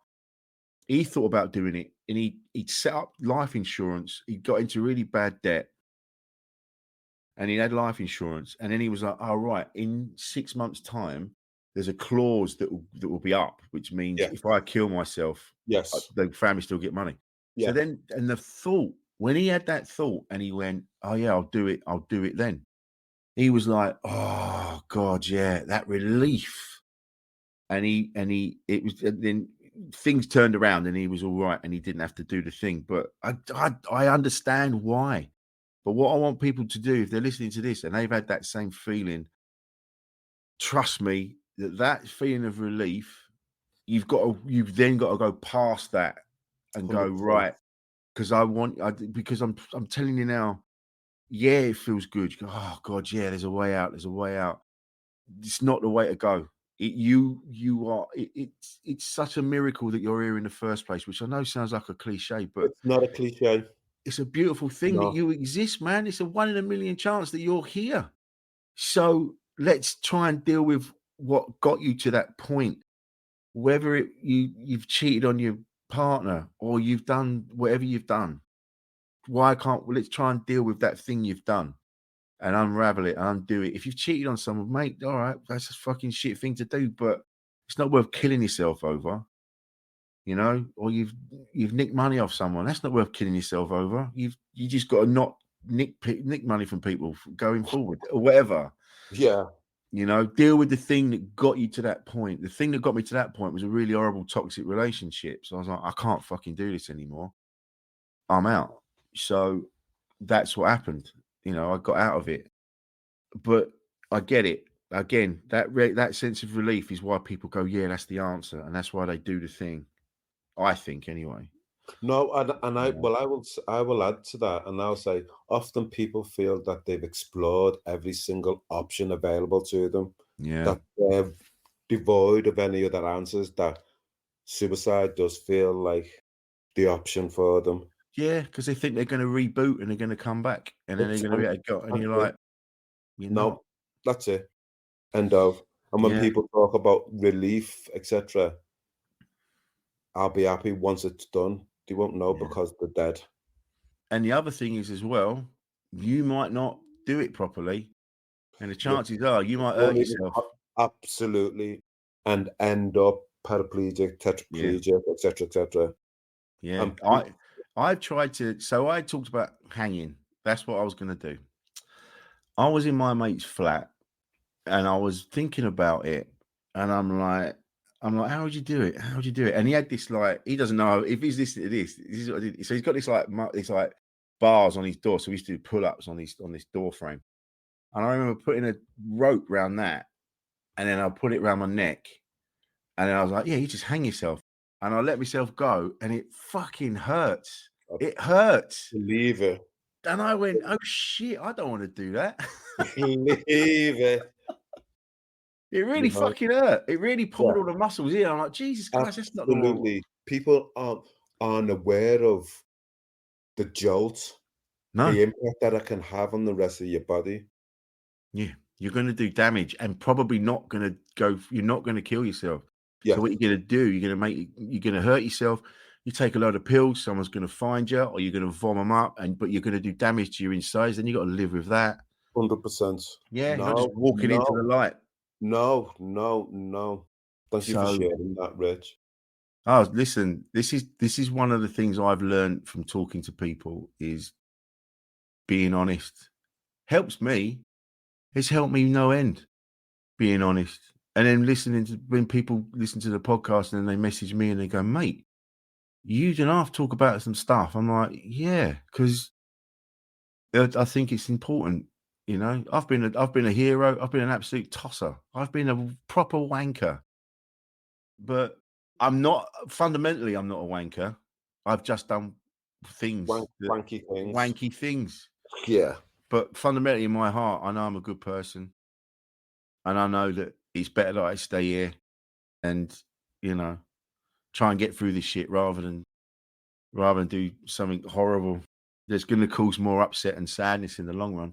he thought about doing it and he'd set up life insurance. He got into really bad debt and he had life insurance. And then he was like, "Oh, right, in 6 months' time, there's a clause that will be up, which means Yeah. if I kill myself, Yes. the family still get money." So Yeah. then, and the thought when he had that thought, and he went, "Oh yeah, I'll do it then." He was like, "Oh God, yeah, that relief." It was and then things turned around, and he was all right, and he didn't have to do the thing. But I understand why. But what I want people to do, if they're listening to this and they've had that same feeling, trust me that feeling of relief, you've then got to go past that and go 100%. right because because I'm telling you now, yeah, it feels good. You go, oh God, yeah, there's a way out. There's a way out. It's not the way to go. It's such a miracle that you're here in the first place, which I know sounds like a cliche, but It's not a cliche. it's a beautiful thing that No. you exist, man. It's a 1 in a million chance that you're here. So let's try and deal with what got you to that point. Whether you've cheated on your partner or you've done whatever you've done. Let's try and deal with that thing you've done and unravel it and undo it. If you've cheated on someone, mate, all right, that's a fucking shit thing to do, but it's not worth killing yourself over, or you've nicked money off someone. That's not worth killing yourself over. You just got to not nick money from people going forward or whatever. Yeah. Deal with the thing that got you to that point. The thing that got me to that point was a really horrible toxic relationship. So I was like, I can't fucking do this anymore. I'm out. So that's what happened. I got out of it. But I get it. Again, that sense of relief is why people go, yeah, that's the answer. And that's why they do the thing. I think anyway. No, and I Yeah. well, I will add to that, and I'll say often people feel that they've explored every single option available to them, Yeah. that they're devoid of any other answers, that suicide does feel like the option for them. Yeah, because they think they're going to reboot and they're going to come back and then they're It's going to be able to go. And that's you're it. like, you're not. No, that's it. End of. And when Yeah. people talk about relief, etc., I'll be happy once it's done. They won't know Yeah. because they're dead. And the other thing is as well, you might not do it properly. And the You chances are you might hurt won't even yourself. absolutely, and end up paraplegic, Yeah. tetraplegic, etc., etc. Yeah. And I've tried to, so I talked about hanging. That's what I was going to do. I was in my mate's flat and I was thinking about it, and I'm like, how would you do it? How would you do it? And he had this he doesn't know if he's listening to this. This is what I did. So he's got this bars on his door. So we used to do pull-ups on this door frame. And I remember putting a rope around that, and then I put it around my neck, and then I was like, yeah, you just hang yourself. And I let myself go, and it fucking hurts. I It hurts. believe it. And I went, oh shit, I don't want to do that. Believe it. It really You know, fucking hurt. It really yeah, pulled all the muscles in. I'm like, Jesus Christ, that's not normal. absolutely. People aren't aware of the jolt, No. the impact that it can have on the rest of your body. Yeah. you're going to do damage and probably not going to go. You're not going to kill yourself. Yeah, So what you're going to do, you're going to hurt yourself. You take a load of pills, someone's going to find you, or you're going to vom them up, but you're going to do damage to your insides. Then you got to live with that. 100%. Yeah, you're not just No, walking into the light. no. Thank you for sharing that, Rich. Oh, listen, this is one of the things I've learned from talking to people is being honest. Helps me. It's helped me no end. Being honest. And then when people listen to the podcast and they message me and they go, mate, you don't have to talk about some stuff. I'm like, yeah, because I think it's important. You know, I've been a hero. I've been an absolute tosser. I've been a proper wanker. But I'm not a wanker. I've just done things, wanky things. Yeah. But fundamentally in my heart, I know I'm a good person. And I know that it's better that I stay here and, you know, try and get through this shit rather than do something horrible that's going to cause more upset and sadness in the long run.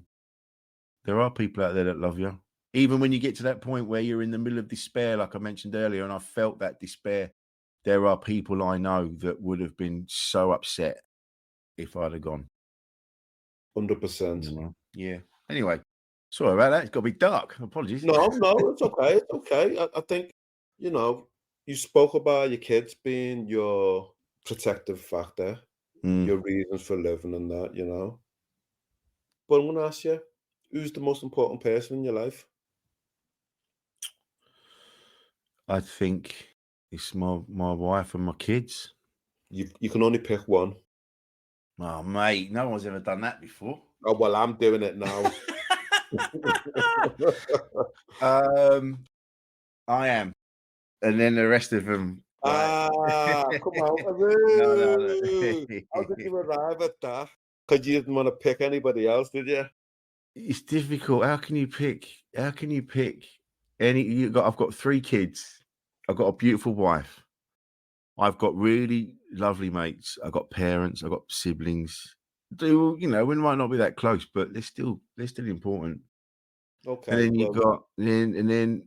There are people out there that love you. Even when you get to that point where you're in the middle of despair, like I mentioned earlier, and I felt that despair, there are people I know that would have been so upset if I'd have gone. 100%. You know? Yeah. Anyway, sorry about that. It's got to be dark. Apologies. No, it's okay. It's okay. I think, you know, you spoke about your kids being your protective factor, your reasons for living and that, you know. But I'm going to ask you, who's the most important person in your life? I think it's my wife and my kids. You can only pick one. Oh, mate, no one's ever done that before. Oh, well, I'm doing it now. I am. And then the rest of them. Come on. No. How did you arrive at that? Because you didn't want to pick anybody else, did you? It's difficult. How can you pick any? I've got 3 kids. I've got a beautiful wife. I've got really lovely mates. I've got parents. I've got siblings. We might not be that close, but they're still important. Okay. And then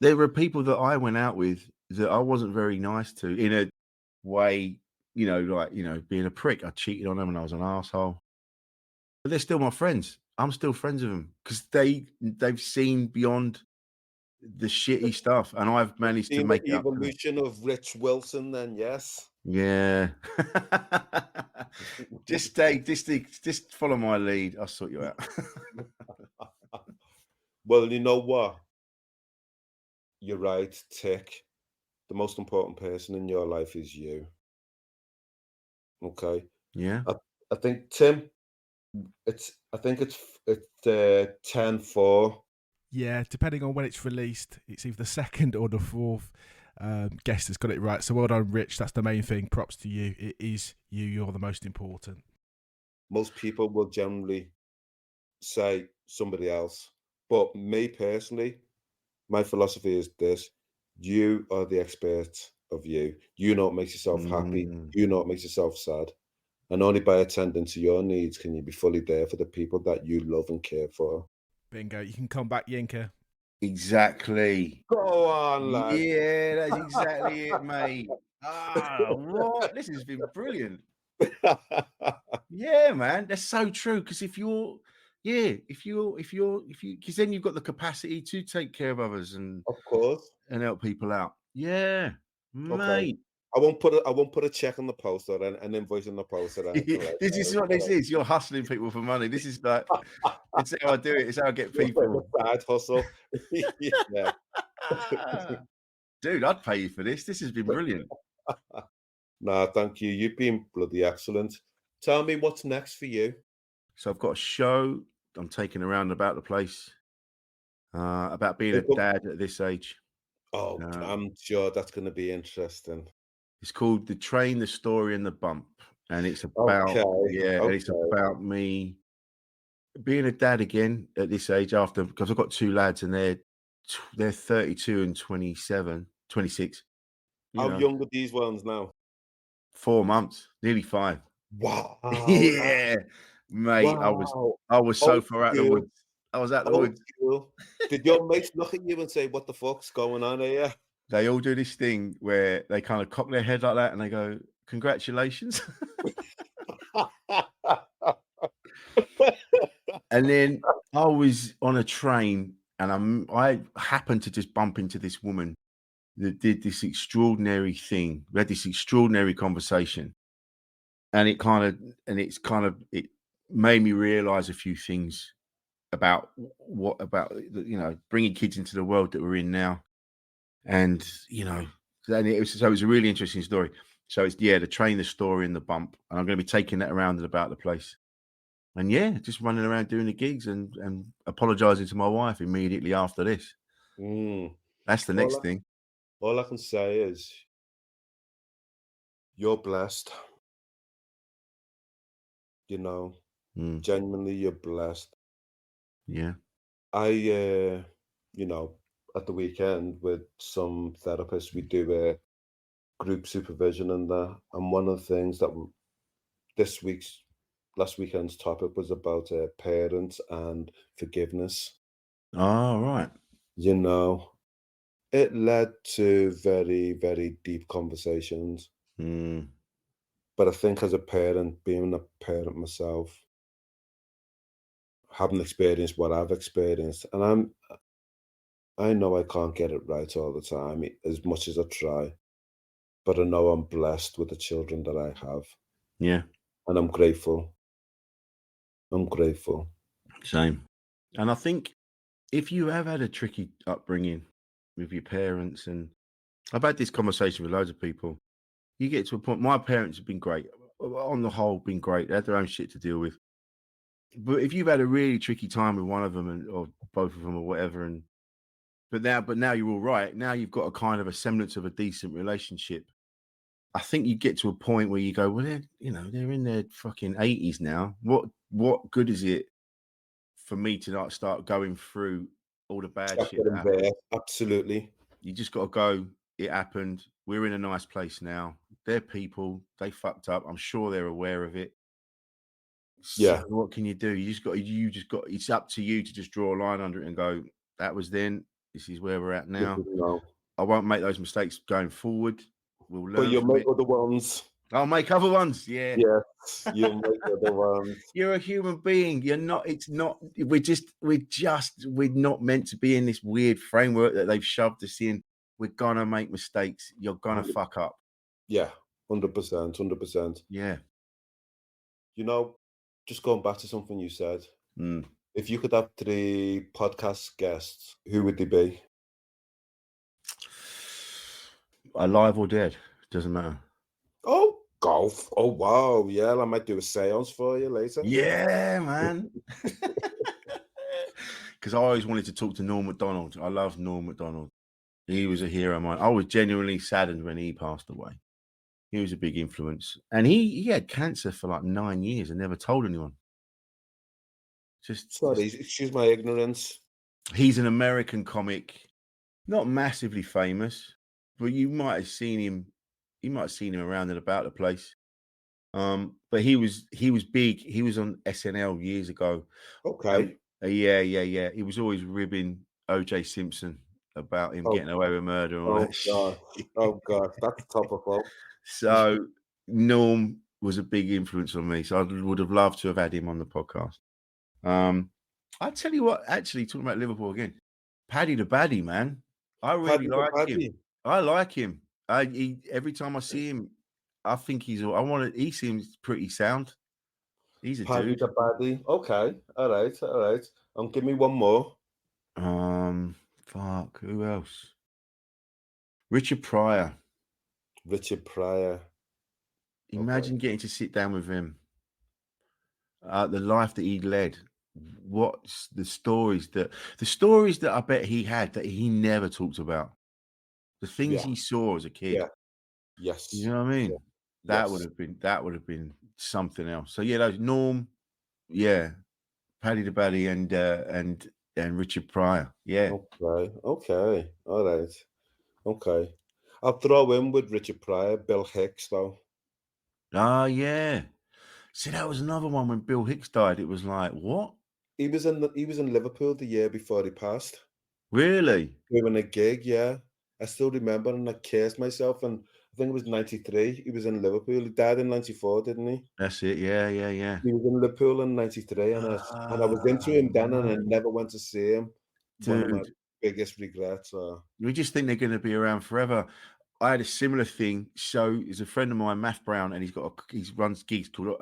there were people that I went out with that I wasn't very nice to in a way, being a prick. I cheated on them and I was an asshole. But they're still my friends. I'm still friends with them because they've seen beyond the shitty stuff, and I've managed to make the evolution of Rich Wilson. Then yes, yeah. just follow my lead. I'll sort you out. Well, you know what? You're right, Tick. The most important person in your life is you. Okay. Yeah. I think Tim. It's 10-4. Yeah, depending on when it's released, it's either the second or the fourth guest has got it right. So well done, Rich. That's the main thing. Props to you. It is you. You're the most important. Most people will generally say somebody else. But me personally, my philosophy is this. You are the expert of you. You know what makes yourself happy. You know what makes yourself sad. And only by attending to your needs can you be fully there for the people that you love and care for. Bingo. You can come back, Yinka. Exactly. Go on, lad. Yeah, that's exactly it, mate. What? This has been brilliant. Yeah, man, that's so true. Because because then you've got the capacity to take care of others and of course and help people out. Yeah, okay. mate. I won't put a check on the post or an invoice on the post. This is what this is. You're hustling people for money. This is like it's how I do it. It's how I get people. Side hustle. Yeah. Dude, I'd pay you for this. This has been brilliant. No, thank you. You've been bloody excellent. Tell me what's next for you. So I've got a show I'm taking around about the place about being a dad at this age. Oh, I'm sure that's going to be interesting. It's called The Train, the Story, and the Bump. And it's about, it's about me being a dad again at this age because I've got 2 lads and they're 32 and 26. How young are these ones now? 4 months, nearly 5. Wow. Yeah, mate. Wow. I was so far out of the woods. I was out the Old woods. school. Did your mates look at you and say, "What the fuck's going on here?" They all do this thing where they kind of cock their head like that and they go, "Congratulations." And then I was on a train and I happened to just bump into this woman that did this extraordinary thing. We had this extraordinary conversation, and it made me realize a few things about bringing kids into the world that we're in now. And it was a really interesting story. So it's the train, the story, and the bump, and I'm going to be taking that around and about the place. And just running around doing the gigs and apologizing to my wife immediately after this. That's the next thing. All I can say is you're blessed. Genuinely, you're blessed. Yeah. I, at the weekend with some therapists, we do group supervision and that. And one of the things that last weekend's topic was about parents and forgiveness. Oh, right. It led to very, very deep conversations. But I think as a parent, being a parent myself, having experienced what I've experienced, and I know I can't get it right all the time, as much as I try, but I know I'm blessed with the children that I have. Yeah. And I'm grateful. Same. And I think if you have had a tricky upbringing with your parents, and I've had this conversation with loads of people, you get to a point. My parents have been great. On the whole, been great. They had their own shit to deal with. But if you've had a really tricky time with one of them or both of them or whatever, but now you're all right. Now you've got a kind of a semblance of a decent relationship. I think you get to a point where you go, well, they're in their fucking 80s now. What good is it for me to not start going through all the bad shit that happened? Absolutely. You just got to go. It happened. We're in a nice place now. They're people. They fucked up. I'm sure they're aware of it. Yeah. So what can you do? You just got. It's up to you to just draw a line under it and go, that was then. This is where we're at now. I won't make those mistakes going forward. We'll learn. But you'll make other ones. I'll make other ones. Yeah. Yes, you'll make other ones. You're a human being. You're not. It's not. We're not meant to be in this weird framework that they've shoved us in. We're gonna make mistakes. You're gonna fuck up. Yeah, 100%. Yeah. Just going back to something you said. If you could have 3 podcast guests, who would they be? Alive or dead, doesn't matter. Oh, golf. Oh, wow. Yeah, I might do a seance for you later. Yeah, man. Because I always wanted to talk to Norm Macdonald. I love Norm Macdonald. He was a hero of mine. I was genuinely saddened when he passed away. He was a big influence. And he had cancer for like 9 years and never told anyone. Excuse my ignorance. He's an American comic, not massively famous, but you might have seen him. You might have seen him around and about the place. But he was big. He was on SNL years ago. Okay. Yeah. He was always ribbing O.J. Simpson about him getting away with murder. And all that God. Oh God, that's topical. So Norm was a big influence on me. So I would have loved to have had him on the podcast. I tell you what, actually, talking about Liverpool again, Paddy the Baddy, man. I really like him. I like him. Every time I see him, I think he seems pretty sound. He's a Paddy dude. the Baddy. Okay. All right. Give me one more. Fuck. Who else? Richard Pryor. Imagine getting to sit down with him. The life that he led. What's the stories that I bet he had that he never talked about? The things he saw as a kid. Yeah. Yes. You know what I mean? Yeah. That would have been something else. So yeah, those Norm, yeah, Paddy the Baddy and Richard Pryor. Yeah. Okay. All right. Okay. I'll throw in with Richard Pryor, Bill Hicks though. Ah, yeah. See, that was another one when Bill Hicks died. It was like, what? He was in Liverpool the year before he passed, Really? doing a gig. Yeah, I still remember, and I cursed myself. And I think it was '93. He was in Liverpool. He died in '94, didn't he? That's it. Yeah. He was in Liverpool in '93, and I was into him then, and I never went to see him. One of my Dude, biggest regrets. we just think they're going to be around forever. I had a similar thing. So he's a friend of mine, Math Brown, and he runs gigs called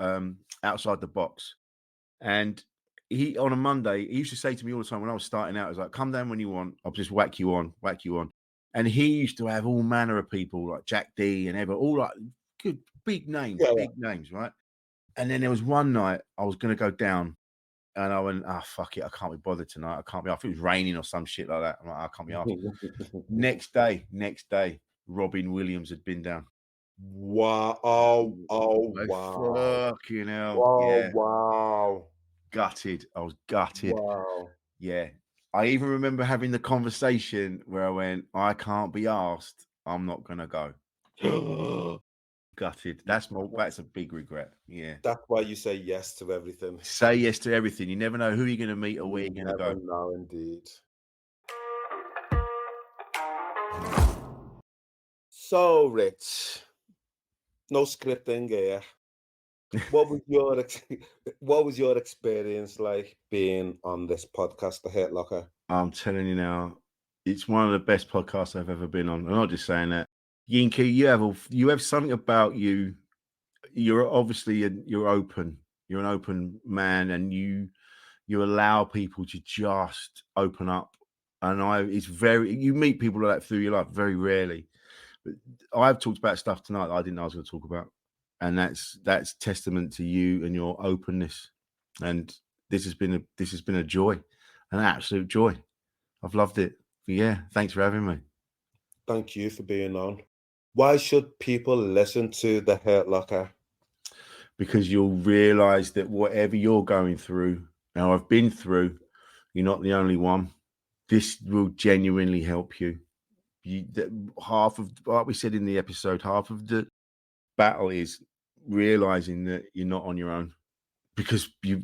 Outside the Box. And he on a Monday, he used to say to me all the time when I was starting out, "He's like, come down when you want. I'll just whack you on." And he used to have all manner of people like Jack D and all like good big names, right? And then there was one night I was going to go down, and I went, fuck it, I can't be bothered tonight. I can't be. I think it was raining or some shit like that. I'm like, I can't be asked. Next day, Robin Williams had been down. Wow! Oh, wow! Fucking hell! Oh, Yeah. wow! Gutted. I was gutted. Wow! Yeah. I even remember having the conversation where I went, I can't be asked. I'm not gonna go. Gutted. That's a big regret. Yeah. That's why you say yes to everything. Say yes to everything. You never know who you're gonna meet or where you're gonna go. No, indeed. So, Rich, no scripting here. What was your experience like being on this podcast, The Hurt Locker? I'm telling you now, it's one of the best podcasts I've ever been on. I'm not just saying that. Yinka, you have something about you. You're obviously you're open. You're an open man, and you allow people to just open up. And you meet people like that through your life very rarely. But I've talked about stuff tonight that I didn't know I was going to talk about. And that's testament to you and your openness. And this has been a joy, an absolute joy. I've loved it. Yeah, thanks for having me. Thank you for being on. Why should people listen to The Hurt Locker? Because you'll realize that whatever you're going through, now I've been through, you're not the only one. This will genuinely help you. Half of, like we said in the episode, half of the battle is realizing that you're not on your own, because you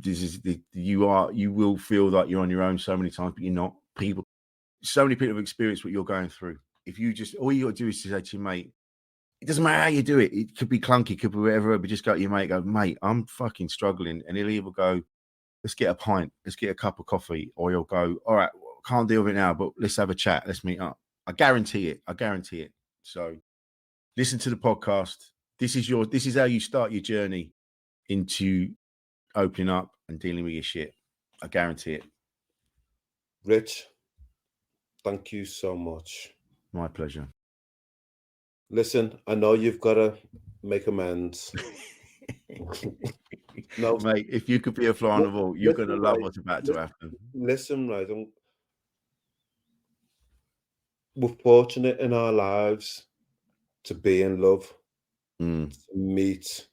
will feel like you're on your own so many times, but you're not. So many people have experienced what you're going through. If you just, all you got to do is to say to your mate, it doesn't matter how you do it. It could be clunky, it could be whatever, but just go to your mate, go, mate, I'm fucking struggling. And he'll either go, let's get a pint, let's get a cup of coffee, or you'll go, all right, can't deal with it now, but let's have a chat, let's meet up. I guarantee it. So listen to the podcast. This is how you start your journey into opening up and dealing with your shit. I guarantee it. Rich, thank you so much. My pleasure. Listen, I know you've got to make amends. No, mate, if you could be a fly on the wall, you're going to love what's about to happen. Listen, right, we're fortunate in our lives to be in love, to meet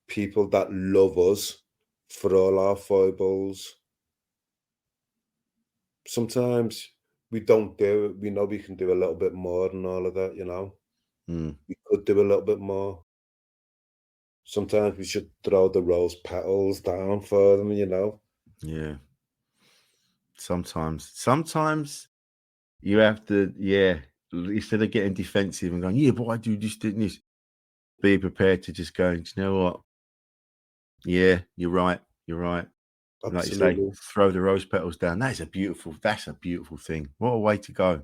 people that love us for all our foibles. Sometimes we don't do it. We know we can do a little bit more than all of that, you know. We could do a little bit more. Sometimes we should throw the rose petals down for them, you know. Yeah. Sometimes you have to, instead of getting defensive and going, but I do this, this, be prepared to just go, do you know what? Yeah, you're right. Absolutely. Like you say, throw the rose petals down. That's a beautiful thing. What a way to go.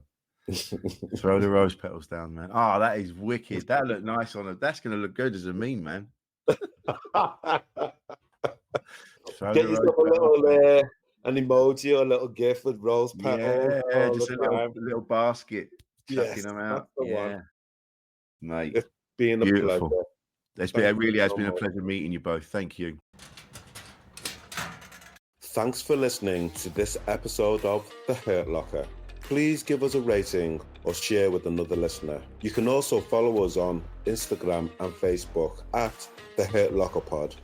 Throw the rose petals down, man. Oh, that is wicked. That looked nice on it. That's going to look good as a meme, man. Get yourself a little an emoji or a little gif with rose petals. Yeah, just a little basket. Chucking them out. One. Mate. It's been a beautiful pleasure. It really has been a pleasure meeting you both. Thank you. Thanks for listening to this episode of The Hurt Locker. Please give us a rating or share with another listener. You can also follow us on Instagram and Facebook at The Hurt Locker Pod.